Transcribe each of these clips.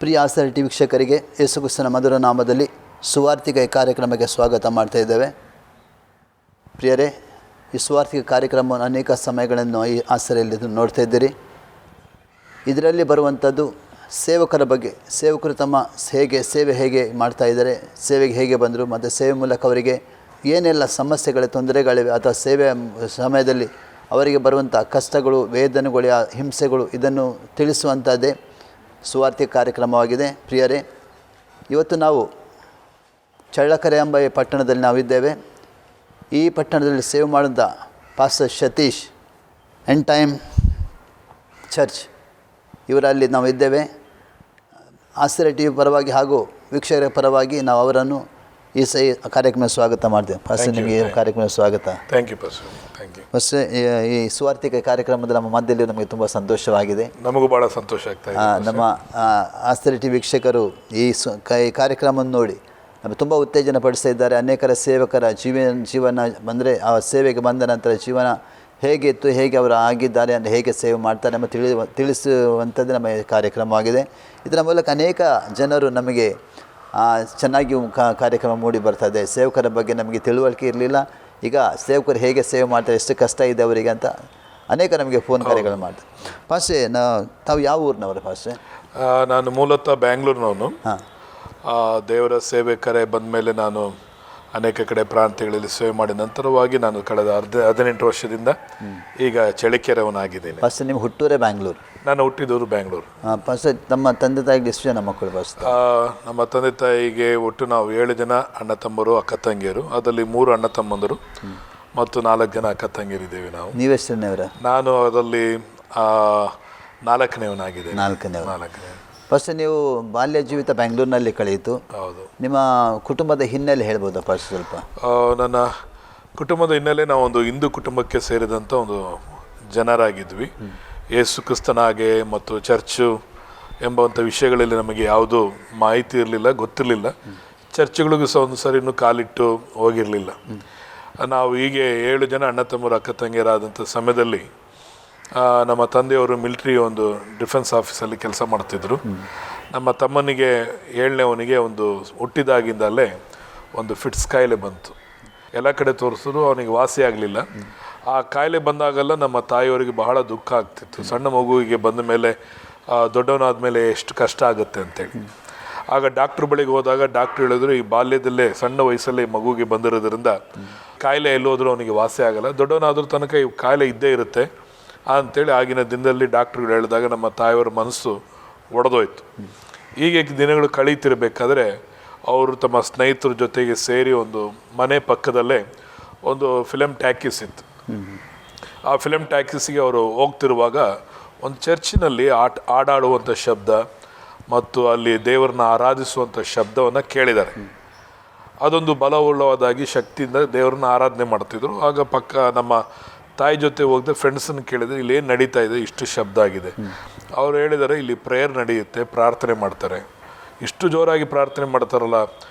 ಪ್ರಿಯ ಆಸರೆ ಟಿ ವೀಕ್ಷಕರಿಗೆ ಯೇಸು ಕ್ರಿಸ್ತನ ಮಧುರ ನಾಮದಲ್ಲಿ ಸುವಾರ್ತಿಕ ಕಾರ್ಯಕ್ರಮಕ್ಕೆ ಸ್ವಾಗತ ಮಾಡ್ತಾ ಇದ್ದೇವೆ. ಪ್ರಿಯರೇ, ಈ ಸುವಾರ್ತಿಕ ಕಾರ್ಯಕ್ರಮವನ್ನು ಅನೇಕ ಸಮಯಗಳನ್ನು ಈ ಆಸರೆಯಲ್ಲಿ ನೋಡ್ತಾ ಇದ್ದೀರಿ. ಇದರಲ್ಲಿ ಬರುವಂಥದ್ದು ಸೇವಕರ ಬಗ್ಗೆ, ಸೇವಕರು ತಮ್ಮ ಸೇವೆ ಹೇಗೆ ಮಾಡ್ತಾ ಇದ್ದಾರೆ, ಸೇವೆಗೆ ಹೇಗೆ ಬಂದರು ಮತ್ತು ಸೇವೆ ಮೂಲಕ ಅವರಿಗೆ ಏನೆಲ್ಲ ಸಮಸ್ಯೆಗಳು, ತೊಂದರೆಗಳಿವೆ ಅಥವಾ ಸೇವೆಯ ಸಮಯದಲ್ಲಿ ಅವರಿಗೆ ಬರುವಂಥ ಕಷ್ಟಗಳು, ವೇದನೆಗಳು, ಹಿಂಸೆಗಳು, ಇದನ್ನು ತಿಳಿಸುವಂಥದ್ದೇ ಸುವಾರ್ತಿಕ ಕಾರ್ಯಕ್ರಮವಾಗಿದೆ. ಪ್ರಿಯರೇ, ಇವತ್ತು ನಾವು ಚಳ್ಳಕೆರೆ ಎಂಬ ಈ ಪಟ್ಟಣದಲ್ಲಿ ನಾವಿದ್ದೇವೆ. ಈ ಪಟ್ಟಣದಲ್ಲಿ ಸೇವೆ ಮಾಡಿದ pastor Satish end time church ಇವರಲ್ಲಿ ನಾವು ಇದ್ದೇವೆ. ಆಸರೆ ಟಿ ವಿ ಪರವಾಗಿ ಹಾಗೂ ವೀಕ್ಷಕರ ಪರವಾಗಿ ನಾವು ಅವರನ್ನು ಈ ಕಾರ್ಯಕ್ರಮ ಸ್ವಾಗತ ಮಾಡ್ತೇವೆ. ಫಸ್ಟ್ ನಿಮಗೆ ಕಾರ್ಯಕ್ರಮ ಸ್ವಾಗತ. Thank you pastor. Thank you. First ಈ ಸುವಾರ್ತಿಕ ಕಾರ್ಯಕ್ರಮದ ನಮ್ಮ ಮಧ್ಯದಲ್ಲಿ ನಮಗೆ ತುಂಬ ಸಂತೋಷವಾಗಿದೆ. ನಮಗೂ ಭಾಳ ಸಂತೋಷ ಆಗ್ತಾ ಇದೆ. ನಮ್ಮ ಆಸರೆ ಟಿ ವೀಕ್ಷಕರು ಈ ಕಾರ್ಯಕ್ರಮವನ್ನು ನೋಡಿ ನಮಗೆ ತುಂಬ ಉತ್ತೇಜನ ಪಡಿಸ್ತಾ ಇದ್ದಾರೆ. ಅನೇಕರ ಸೇವಕರ ಜೀವನ ಬಂದರೆ ಆ ಸೇವೆಗೆ ಬಂದ ನಂತರ ಜೀವನ ಹೇಗಿತ್ತು, ಹೇಗೆ ಅವರು ಆಗಿದ್ದಾರೆ ಅಂದರೆ ಹೇಗೆ ಸೇವೆ ಮಾಡ್ತಾರೆ ಎಂಬ ತಿಳಿಸುವಂಥದ್ದು ನಮ್ಮ ಕಾರ್ಯಕ್ರಮವಾಗಿದೆ. ಇದರ ಮೂಲಕ ಅನೇಕ ಜನರು ನಮಗೆ ಚೆನ್ನಾಗಿ ಕಾರ್ಯಕ್ರಮ ಮೂಡಿ ಬರ್ತದೆ. ಸೇವಕರ ಬಗ್ಗೆ ನಮಗೆ ತಿಳುವಳಿಕೆ ಇರಲಿಲ್ಲ. ಈಗ ಸೇವಕರು ಹೇಗೆ ಸೇವೆ ಮಾಡ್ತಾರೆ, ಎಷ್ಟು ಕಷ್ಟ ಇದೆ ಅವರಿಗೆ ಅಂತ ಅನೇಕ ನಮಗೆ ಫೋನ್ ಕಾರ್ಯಗಳು ಮಾಡ್ತಾರೆ. ಫಾಸ್ಟೇ, ತಾವು ಯಾವ ಊರಿನವರು ಫಾಸ್ಟೇ? ನಾನು ಮೂಲತಃ ಬ್ಯಾಂಗ್ಳೂರಿನವನು. ದೇವರ ಸೇವೆ ಕರೆ ಬಂದ ಮೇಲೆ ನಾನು ಅನೇಕ ಕಡೆ ಪ್ರಾಂತ್ಯಗಳಲ್ಲಿ ಸೇವೆ ಮಾಡಿದ ನಂತರವಾಗಿ ನಾನು ಕಳೆದ 18 ವರ್ಷದಿಂದ ಈಗ ಚಳ್ಳಕೆರೆಯವನಾಗಿದ್ದೇನೆ. ಫಸ್ಟ್ ನಿಮ್ಮ ಹುಟ್ಟೂರೇ ಬ್ಯಾಂಗ್ಳೂರು? ನಾನು ಹುಟ್ಟಿದವರು ಬ್ಯಾಂಗ್ಳೂರು. ಫಸ್ಟ್ ನಮ್ಮ ತಂದೆ ತಾಯಿಗೆ ಎಷ್ಟು ಜನ ಮಕ್ಕಳು? ಫಸ್ಟ್ ನಮ್ಮ ತಂದೆ ತಾಯಿಗೆ ಒಟ್ಟು ನಾವು 7 ಜನ ಅಣ್ಣ ತಮ್ಮರು, ಅಕ್ಕ ತಂಗಿಯರು. ಅದರಲ್ಲಿ 3 ಅಣ್ಣ ತಮ್ಮಂದರು ಮತ್ತು 4 ಜನ ಅಕ್ಕ ತಂಗಿಯರಿದ್ದೇವೆ ನಾವು. ನೀವೆಷ್ಟನೇವರ? ನಾನು ಅದರಲ್ಲಿ 4ನೇವನಾಗಿದ್ದೇನೆ. 4ನೇ. ಫಸ್ಟ್ ನೀವು ಬಾಲ್ಯ ಜೀವಿತ ಬ್ಯಾಂಗ್ಳೂರಿನಲ್ಲಿ ಕಳೆಯಿತು. ಹೌದು. ನಿಮ್ಮ ಕುಟುಂಬದ ಹಿನ್ನೆಲೆ ಹೇಳ್ಬೋದಾ ಫಸ್ಟ್ ಸ್ವಲ್ಪ? ನನ್ನ ಕುಟುಂಬದ ಹಿನ್ನೆಲೆ ನಾವು ಒಂದು ಹಿಂದೂ ಕುಟುಂಬಕ್ಕೆ ಸೇರಿದಂಥ ಒಂದು ಜನರಾಗಿದ್ವಿ. ಯೇಸು ಕ್ರಿಸ್ತನ ಹಾಗೆ ಮತ್ತು ಚರ್ಚು ಎಂಬಂಥ ವಿಷಯಗಳಲ್ಲಿ ನಮಗೆ ಯಾವುದೂ ಮಾಹಿತಿ ಇರಲಿಲ್ಲ, ಗೊತ್ತಿರಲಿಲ್ಲ. ಚರ್ಚ್ಗಳಿಗೂ ಸಹ ಒಂದು ಸರಿ ಇನ್ನೂ ಕಾಲಿಟ್ಟು ಹೋಗಿರಲಿಲ್ಲ. ನಾವು ಹೀಗೆ 7 ಜನ ಅಣ್ಣ ತಮ್ಮರು, ಅಕ್ಕ ತಂಗಿಯರಾದಂಥ ಸಮಯದಲ್ಲಿ ನಮ್ಮ ತಂದೆಯವರು ಮಿಲಿಟ್ರಿ ಒಂದು ಡಿಫೆನ್ಸ್ ಆಫೀಸಲ್ಲಿ ಕೆಲಸ ಮಾಡ್ತಿದ್ರು. ನಮ್ಮ ತಮ್ಮನಿಗೆ 7ನೇವನಿಗೆ ಒಂದು ಹುಟ್ಟಿದಾಗಿಂದಲೇ ಒಂದು ಫಿಟ್ಸ್ ಕಾಯಿಲೆ ಬಂತು. ಎಲ್ಲ ಕಡೆ ತೋರಿಸಿದ್ರು, ಅವನಿಗೆ ವಾಸಿ ಆಗಲಿಲ್ಲ. ಆ ಕಾಯಿಲೆ ಬಂದಾಗೆಲ್ಲ ನಮ್ಮ ತಾಯಿಯವರಿಗೆ ಬಹಳ ದುಃಖ ಆಗ್ತಿತ್ತು. ಸಣ್ಣ ಮಗುವಿಗೆ ಬಂದ ಮೇಲೆ, ದೊಡ್ಡವನಾದ ಮೇಲೆ ಎಷ್ಟು ಕಷ್ಟ ಆಗುತ್ತೆ ಅಂತೇಳಿ. ಆಗ ಡಾಕ್ಟ್ರ್ ಬಳಿಗೆ ಹೋದಾಗ ಡಾಕ್ಟ್ರ್ ಹೇಳಿದ್ರು, ಈ ಬಾಲ್ಯದಲ್ಲೇ ಸಣ್ಣ ವಯಸ್ಸಲ್ಲೇ ಮಗುವಿಗೆ ಬಂದಿರೋದ್ರಿಂದ ಕಾಯಿಲೆ ಎಲ್ಲೋದ್ರೂ ಅವನಿಗೆ ವಾಸಿ ಆಗಲ್ಲ, ದೊಡ್ಡವನಾದ್ರೂ ತನಕ ಈ ಕಾಯಿಲೆ ಇದ್ದೇ ಇರುತ್ತೆ ಅಂಥೇಳಿ ಆಗಿನ ದಿನದಲ್ಲಿ ಡಾಕ್ಟ್ರುಗಳು ಹೇಳಿದಾಗ ನಮ್ಮ ತಾಯಿಯವರ ಮನಸ್ಸು ಒಡೆದೋಯ್ತು. ಹೀಗೆ ದಿನಗಳು ಕಳೀತಿರ್ಬೇಕಾದ್ರೆ ಅವರು ತಮ್ಮ ಸ್ನೇಹಿತರ ಜೊತೆಗೆ ಸೇರಿ ಒಂದು ಮನೆ ಪಕ್ಕದಲ್ಲೇ ಒಂದು ಫಿಲಮ್ ಟ್ಯಾಕೀಸ್ ಇತ್ತು. ಆ ಫಿಲಮ್ ಟ್ಯಾಕೀಸಿಗೆ ಅವರು ಹೋಗ್ತಿರುವಾಗ ಒಂದು ಚರ್ಚಿನಲ್ಲಿ ಹಾಡಾಡುವಂಥ ಶಬ್ದ ಮತ್ತು ಅಲ್ಲಿ ದೇವರನ್ನ ಆರಾಧಿಸುವಂಥ ಶಬ್ದವನ್ನು ಕೇಳಿದ್ದಾರೆ. ಅದೊಂದು ಬಲವುಳ್ಳವಾದಾಗಿ ಶಕ್ತಿಯಿಂದ ದೇವರನ್ನ ಆರಾಧನೆ ಮಾಡ್ತಿದ್ರು. ಆಗ ಪಕ್ಕ ನಮ್ಮ ತಾಯಿ ಜೊತೆ ಹೋಗದೆ ಫ್ರೆಂಡ್ಸನ್ನು ಕೇಳಿದರೆ ಇಲ್ಲಿ ಏನು ನಡೀತಾ ಇದೆ, ಇಷ್ಟು ಶಬ್ದ ಆಗಿದೆ. ಅವ್ರು ಹೇಳಿದ್ದಾರೆ, ಇಲ್ಲಿ ಪ್ರೇಯರ್ ನಡೆಯುತ್ತೆ, ಪ್ರಾರ್ಥನೆ ಮಾಡ್ತಾರೆ. ಇಷ್ಟು ಜೋರಾಗಿ ಪ್ರಾರ್ಥನೆ ಮಾಡ್ತಾರಲ್ಲ,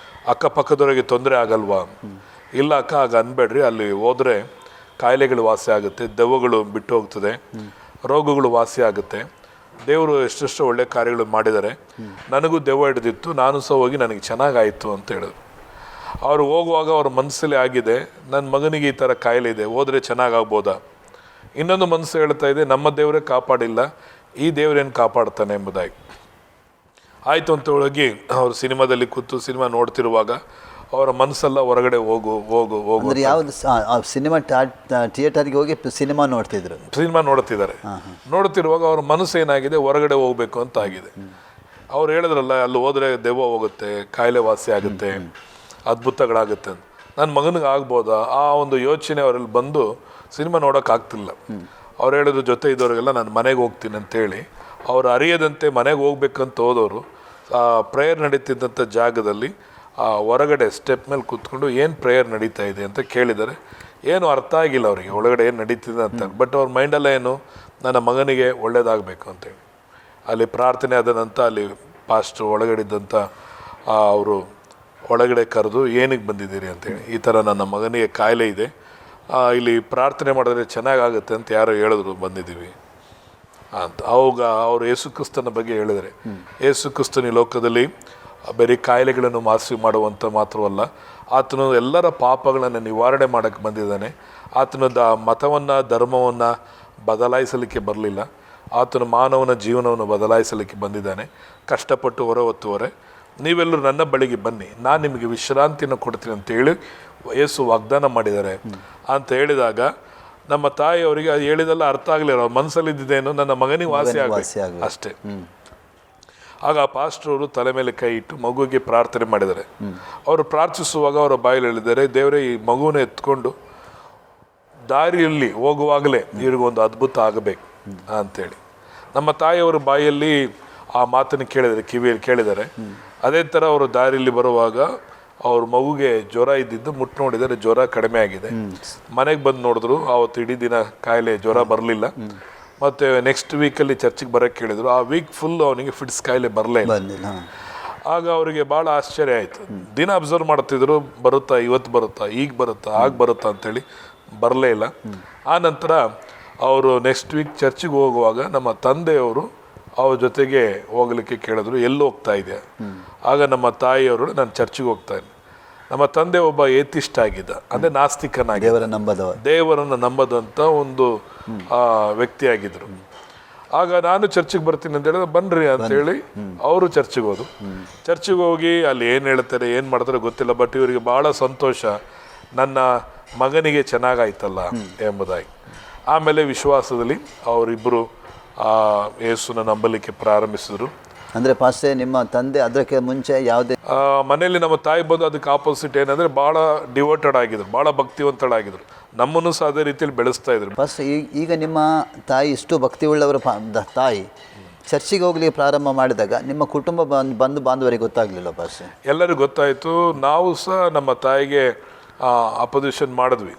ಅಕ್ಕಪಕ್ಕದವರಿಗೆ ತೊಂದರೆ ಆಗಲ್ವಾ? ಇಲ್ಲ ಅಕ್ಕ, ಆಗ ಅನ್ಬೇಡ್ರಿ, ಅಲ್ಲಿ ಹೋದರೆ ಕಾಯಿಲೆಗಳು ವಾಸಿ ಆಗುತ್ತೆ, ದೆವ್ವಗಳು ಬಿಟ್ಟು ಹೋಗ್ತದೆ, ರೋಗಗಳು ವಾಸಿ ಆಗುತ್ತೆ. ದೇವರು ಎಷ್ಟೆಷ್ಟು ಒಳ್ಳೆ ಕಾರ್ಯಗಳು ಮಾಡಿದ್ದಾರೆ. ನನಗೂ ದೆವ್ವ ಹಿಡಿದಿತ್ತು, ನಾನು ಸಹ ಹೋಗಿ ನನಗೆ ಚೆನ್ನಾಗಾಯಿತು ಅಂತ ಹೇಳಿದ್ರು. ಅವರು ಹೋಗುವಾಗ ಅವ್ರ ಮನಸ್ಸಲ್ಲಿ ಆಗಿದೆ, ನನ್ನ ಮಗನಿಗೆ ಈ ಥರ ಕಾಯಿಲೆ ಇದೆ, ಹೋದರೆ ಚೆನ್ನಾಗಾಗ್ಬೋದಾ? ಇನ್ನೊಂದು ಮನಸ್ಸು ಹೇಳ್ತಾ ಇದೆ, ನಮ್ಮ ದೇವರೇ ಕಾಪಾಡಿಲ್ಲ, ಈ ದೇವರೇನು ಕಾಪಾಡ್ತಾನೆ ಎಂಬುದಾಗಿ. ಆಯಿತು ಅಂತ ಹೋಗಿ ಅವರು ಸಿನಿಮಾದಲ್ಲಿ ಕೂತು ಸಿನಿಮಾ ನೋಡ್ತಿರುವಾಗ ಅವರ ಮನಸ್ಸೆಲ್ಲ ಹೊರಗಡೆ ಹೋಗು. ಯಾವುದು ಸಿನಿಮಾ ಥಿಯೇಟರ್ಗೆ ಹೋಗಿ ಸಿನಿಮಾ ನೋಡ್ತಿದ್ರು? ಸಿನಿಮಾ ನೋಡ್ತಿದ್ದಾರೆ. ನೋಡ್ತಿರುವಾಗ ಅವ್ರ ಮನಸ್ಸು ಏನಾಗಿದೆ, ಹೊರಗಡೆ ಹೋಗ್ಬೇಕು ಅಂತ ಆಗಿದೆ. ಅವ್ರು ಹೇಳಿದ್ರಲ್ಲ, ಅಲ್ಲಿ ಹೋದರೆ ದೆವ್ವ ಹೋಗುತ್ತೆ, ಕಾಯಿಲೆ ವಾಸಿ ಆಗುತ್ತೆ, ಅದ್ಭುತಗಳಾಗುತ್ತೆ ಅಂತ. ನನ್ನ ಮಗನಿಗೆ ಆಗ್ಬೋದಾ? ಆ ಒಂದು ಯೋಚನೆ ಅವರಲ್ಲಿ ಬಂದು ಸಿನಿಮಾ ನೋಡೋಕ್ಕಾಗ್ತಿಲ್ಲ. ಅವ್ರು ಹೇಳಿದ್ರು ಜೊತೆ ಇದ್ದವ್ರಿಗೆಲ್ಲ ನಾನು ಮನೆಗೆ ಹೋಗ್ತೀನಿ ಅಂತೇಳಿ ಅವ್ರು ಅರಿಯದಂತೆ ಮನೆಗೆ ಹೋಗ್ಬೇಕಂತ ಹೋದವರು ಪ್ರೇಯರ್ ನಡೀತಿದ್ದಂಥ ಜಾಗದಲ್ಲಿ ಹೊರಗಡೆ ಸ್ಟೆಪ್ ಮೇಲೆ ಕೂತ್ಕೊಂಡು ಏನು ಪ್ರೇಯರ್ ನಡೀತಾ ಇದೆ ಅಂತ ಕೇಳಿದ್ದಾರೆ. ಏನು ಅರ್ಥ ಆಗಿಲ್ಲ ಅವರಿಗೆ ಒಳಗಡೆ ಏನು ನಡೀತಿದೆ ಅಂತ. ಬಟ್ ಅವ್ರ ಮೈಂಡಲ್ಲ ಏನು, ನನ್ನ ಮಗನಿಗೆ ಒಳ್ಳೇದಾಗಬೇಕು ಅಂತೇಳಿ ಅಲ್ಲಿ ಪ್ರಾರ್ಥನೆ ಆದ ನಂತರ ಅಲ್ಲಿ ಪಾಸ್ಟ್ರು ಒಳಗಡೆ ಇದ್ದಂಥ ಅವರು ಒಳಗಡೆ ಕರೆದು ಏನಕ್ಕೆ ಬಂದಿದ್ದೀರಿ ಅಂತೇಳಿ, ಈ ಥರ ನನ್ನ ಮಗನಿಗೆ ಕಾಯಿಲೆ ಇದೆ, ಇಲ್ಲಿ ಪ್ರಾರ್ಥನೆ ಮಾಡಿದ್ರೆ ಚೆನ್ನಾಗಾಗುತ್ತೆ ಅಂತ ಯಾರೋ ಹೇಳಿದ್ರು, ಬಂದಿದ್ದೀವಿ. ಅಂತ. ಅವಾಗ ಅವರು ಯೇಸು ಕ್ರಿಸ್ತನ ಬಗ್ಗೆ ಹೇಳಿದರೆ, ಯೇಸು ಕ್ರಿಸ್ತನ ಈ ಲೋಕದಲ್ಲಿ ಬರೀ ಕಾಯಿಲೆಗಳನ್ನು ಮಾಸಿ ಮಾಡುವಂಥ ಮಾತ್ರವಲ್ಲ, ಆತನು ಎಲ್ಲರ ಪಾಪಗಳನ್ನು ನಿವಾರಣೆ ಮಾಡೋಕ್ಕೆ ಬಂದಿದ್ದಾನೆ. ಆತನ ಮತವನ್ನು ಧರ್ಮವನ್ನು ಬದಲಾಯಿಸಲಿಕ್ಕೆ ಬರಲಿಲ್ಲ, ಆತನ ಮಾನವನ ಜೀವನವನ್ನು ಬದಲಾಯಿಸಲಿಕ್ಕೆ ಬಂದಿದ್ದಾನೆ. ಕಷ್ಟಪಟ್ಟು ಹೊರ ಹೊತ್ತುವರೆ ನೀವೆಲ್ಲರೂ ನನ್ನ ಬಳಿಗೆ ಬನ್ನಿ, ನಾನು ನಿಮಗೆ ವಿಶ್ರಾಂತಿಯನ್ನು ಕೊಡ್ತೀನಿ ಅಂತೇಳಿ ಯೇಸು ವಾಗ್ದಾನ ಮಾಡಿದ್ದಾರೆ ಅಂತ ಹೇಳಿದಾಗ ನಮ್ಮ ತಾಯಿಯವರಿಗೆ ಅದು ಹೇಳಿದೆಲ್ಲ ಅರ್ಥ ಆಗಲಿಲ್ಲ. ಅವ್ರ ಮನಸ್ಸಲ್ಲಿದ್ದೇನು, ನನ್ನ ಮಗನಿಗೆ ವಾಸಿ ಆಗಬೇಕು ಅಷ್ಟೇ. ಆಗ ಆ ಪಾಸ್ಟ್ರವರು ತಲೆ ಮೇಲೆ ಕೈ ಇಟ್ಟು ಮಗುವಿಗೆ ಪ್ರಾರ್ಥನೆ ಮಾಡಿದ್ದಾರೆ. ಅವರು ಪ್ರಾರ್ಥಿಸುವಾಗ ಅವರ ಬಾಯಲ್ಲಿ ಹೇಳಿದ್ದಾರೆ, ದೇವರೇ ಈ ಮಗುವನ್ನ ಎತ್ಕೊಂಡು ದಾರಿಯಲ್ಲಿ ಹೋಗುವಾಗಲೇ ಇವ್ರಿಗೊಂದು ಅದ್ಭುತ ಆಗಬೇಕು ಅಂತೇಳಿ ನಮ್ಮ ತಾಯಿಯವರ ಬಾಯಲ್ಲಿ ಆ ಮಾತನ್ನು ಕೇಳಿದರೆ, ಕಿವಿಯಲ್ಲಿ ಕೇಳಿದ್ದಾರೆ. ಅದೇ ಥರ ಅವರು ದಾರಿಯಲ್ಲಿ ಬರುವಾಗ ಅವ್ರ ಮಗುಗೆ ಜ್ವರ ಇದ್ದಿದ್ದು ಮುಟ್ಟು ನೋಡಿದರೆ ಜ್ವರ ಕಡಿಮೆ ಆಗಿದೆ. ಮನೆಗೆ ಬಂದು ನೋಡಿದ್ರು, ಆವತ್ತು ಇಡೀ ದಿನ ಕಾಯಿಲೆ ಜ್ವರ ಬರಲಿಲ್ಲ. ಮತ್ತು ನೆಕ್ಸ್ಟ್ ವೀಕಲ್ಲಿ ಚರ್ಚಿಗೆ ಬರೋಕ್ಕೆ ಕೇಳಿದ್ರು. ಆ ವೀಕ್ ಫುಲ್ ಅವನಿಗೆ ಫಿಟ್ಸ್ ಕಾಯಿಲೆ ಬರಲೇ ಇಲ್ಲ. ಆಗ ಅವರಿಗೆ ಭಾಳ ಆಶ್ಚರ್ಯ ಆಯಿತು. ದಿನ ಅಬ್ಸರ್ವ್ ಮಾಡ್ತಿದ್ರು, ಬರುತ್ತಾ, ಇವತ್ತು ಬರುತ್ತಾ, ಈಗ ಬರುತ್ತಾ, ಆಗ ಬರುತ್ತಾ ಅಂತೇಳಿ ಬರಲೇ ಇಲ್ಲ. ಆ ನಂತರ ಅವರು ನೆಕ್ಸ್ಟ್ ವೀಕ್ ಚರ್ಚಿಗೆ ಹೋಗುವಾಗ ನಮ್ಮ ತಂದೆಯವರು ಅವ್ರ ಜೊತೆಗೆ ಹೋಗಲಿಕ್ಕೆ ಕೇಳಿದ್ರು, ಎಲ್ಲಿ ಹೋಗ್ತಾ ಇದೆಯಾ? ಆಗ ನಮ್ಮ ತಾಯಿಯವರು, ನಾನು ಚರ್ಚಿಗೆ ಹೋಗ್ತಾ ಇದ್ದೆ. ನಮ್ಮ ತಂದೆ ಒಬ್ಬ ಏತಿಸ್ಟ್ ಆಗಿದ್ದ, ಅಂದರೆ ನಾಸ್ತಿಕನಾಗಿ ದೇವರನ್ನು ನಂಬದಂಥ ಒಂದು ವ್ಯಕ್ತಿಯಾಗಿದ್ದರು. ಆಗ ನಾನು ಚರ್ಚಿಗೆ ಬರ್ತೀನಿ ಅಂತ ಹೇಳಿದ್ರೆ ಬನ್ನಿರಿ ಅಂತೇಳಿ ಅವರು ಚರ್ಚಿಗೆ ಹೋದ್ರು. ಚರ್ಚಿಗೆ ಹೋಗಿ ಅಲ್ಲಿ ಏನು ಹೇಳ್ತಾರೆ, ಏನು ಮಾಡ್ತಾರೆ ಗೊತ್ತಿಲ್ಲ, ಬಟ್ ಇವರಿಗೆ ಭಾಳ ಸಂತೋಷ, ನನ್ನ ಮಗನಿಗೆ ಚೆನ್ನಾಗಾಯ್ತಲ್ಲ ಎಂಬುದಾಗಿ. ಆಮೇಲೆ ವಿಶ್ವಾಸದಲ್ಲಿ ಅವರಿಬ್ಬರು ಯೇಸುನ ನಂಬಲಿಕ್ಕೆ ಪ್ರಾರಂಭಿಸಿದ್ರು. ಅಂದರೆ ಪಾಸ್ಟೇ ನಿಮ್ಮ ತಂದೆ ಅದಕ್ಕೆ ಮುಂಚೆ ಯಾವುದೇ ಮನೆಯಲ್ಲಿ ನಮ್ಮ ತಾಯಿ ಬಂದು ಅದಕ್ಕೆ ಆಪೋಸಿಟ್ ಏನಂದರೆ ಭಾಳ ಡಿವೋಟೆಡ್ ಆಗಿದ್ರು, ಭಾಳ ಭಕ್ತಿವಂತಳಾಗಿದ್ರು. ನಮ್ಮನ್ನು ಸಹ ಅದೇ ರೀತಿಯಲ್ಲಿ ಬೆಳೆಸ್ತಾ ಇದ್ರು. ಫಸ್ಟ್ ಈಗ ನಿಮ್ಮ ತಾಯಿ ಇಷ್ಟು ಭಕ್ತಿ ಉಳ್ಳವರ ತಾಯಿ ಚರ್ಚಿಗೆ ಹೋಗ್ಲಿಕ್ಕೆ ಪ್ರಾರಂಭ ಮಾಡಿದಾಗ ನಿಮ್ಮ ಕುಟುಂಬ ಬಂಧು ಬಾಂಧವರಿಗೆ ಗೊತ್ತಾಗಲಿಲ್ಲ ಪಾಸ್ಟೇ? ಎಲ್ಲರಿಗೂ ಗೊತ್ತಾಯಿತು. ನಾವು ಸಹ ನಮ್ಮ ತಾಯಿಗೆ ಅಪೋಸಿಷನ್ ಮಾಡಿದ್ವಿ.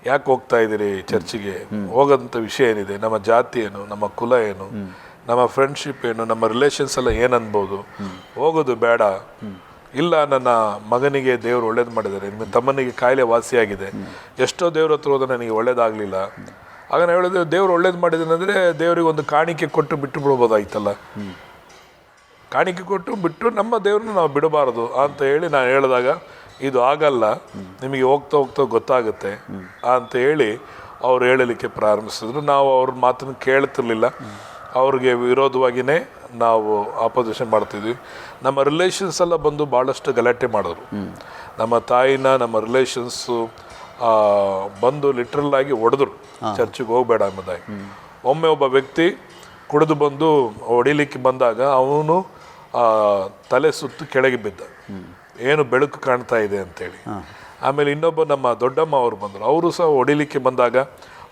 ಯಾಕೆ ಹೋಗ್ತಾ ಇದ್ದೀರಿ ಚರ್ಚಿಗೆ? ಹೋಗೋಂಥ ವಿಷಯ ಏನಿದೆ? ನಮ್ಮ ಜಾತಿ ಏನು, ನಮ್ಮ ಕುಲ ಏನು, ನಮ್ಮ ಫ್ರೆಂಡ್ಶಿಪ್ ಏನು, ನಮ್ಮ ರಿಲೇಷನ್ಸ್ ಎಲ್ಲ ಏನು ಅನ್ಬೋದು? ಹೋಗೋದು ಬೇಡ. ಇಲ್ಲ, ನನ್ನ ಮಗನಿಗೆ ದೇವರು ಒಳ್ಳೇದು ಮಾಡಿದ್ದಾರೆ, ನಿಮ್ಮ ತಮ್ಮನಿಗೆ ಕಾಯಿಲೆ ವಾಸಿಯಾಗಿದೆ, ಎಷ್ಟೋ ದೇವ್ರ ಹತ್ರ ಹೋದ್ರೆ ನನಗೆ ಒಳ್ಳೇದಾಗಲಿಲ್ಲ. ಆಗ ನಾವು ಹೇಳಿದ್ರೆ, ದೇವ್ರು ಒಳ್ಳೇದು ಮಾಡಿದ್ದಾನೆ ಅಂದರೆ ದೇವರಿಗೆ ಒಂದು ಕಾಣಿಕೆ ಕೊಟ್ಟು ಬಿಟ್ಟು ಬಿಡ್ಬೋದಾಯ್ತಲ್ಲ. ಕಾಣಿಕೆ ಕೊಟ್ಟು ಬಿಟ್ಟು ನಮ್ಮ ದೇವ್ರನ್ನ ನಾವು ಬಿಡಬಾರ್ದು ಅಂತ ಹೇಳಿ ನಾನು ಹೇಳಿದಾಗ, ಇದು ಆಗಲ್ಲ, ನಿಮಗೆ ಹೋಗ್ತಾ ಹೋಗ್ತಾ ಗೊತ್ತಾಗುತ್ತೆ ಅಂತ ಹೇಳಿ ಅವ್ರು ಹೇಳಲಿಕ್ಕೆ ಪ್ರಾರಂಭಿಸಿದ್ರು. ನಾವು ಅವ್ರ ಮಾತನ್ನು ಕೇಳ್ತಿರ್ಲಿಲ್ಲ, ಅವ್ರಿಗೆ ವಿರೋಧವಾಗಿಯೇ ನಾವು ಆಪೋಸಿಷನ್ ಮಾಡ್ತಿದ್ವಿ. ನಮ್ಮ ರಿಲೇಷನ್ಸ್ ಎಲ್ಲ ಬಂದು ಭಾಳಷ್ಟು ಗಲಾಟೆ ಮಾಡಿದ್ರು. ನಮ್ಮ ತಾಯಿನ ನಮ್ಮ ರಿಲೇಷನ್ಸು ಬಂದು ಲಿಟ್ರಲ್ ಆಗಿ ಹೊಡೆದ್ರು, ಚರ್ಚಿಗೆ ಹೋಗಬೇಡ ಎಂಬುದಾಗಿ. ಒಮ್ಮೆ ಒಬ್ಬ ವ್ಯಕ್ತಿ ಕುಡಿದು ಬಂದು ಹೊಡಿಲಿಕ್ಕೆ ಬಂದಾಗ ಅವನು ತಲೆ ಸುತ್ತು ಕೆಳಗೆ ಬಿದ್ದ, ಏನು ಬೆಳಕು ಕಾಣ್ತಾ ಇದೆ ಅಂತೇಳಿ. ಆಮೇಲೆ ಇನ್ನೊಬ್ಬ ನಮ್ಮ ದೊಡ್ಡಮ್ಮ ಅವರು ಬಂದರು, ಅವರು ಸಹ ಹೊಡಿಲಿಕ್ಕೆ ಬಂದಾಗ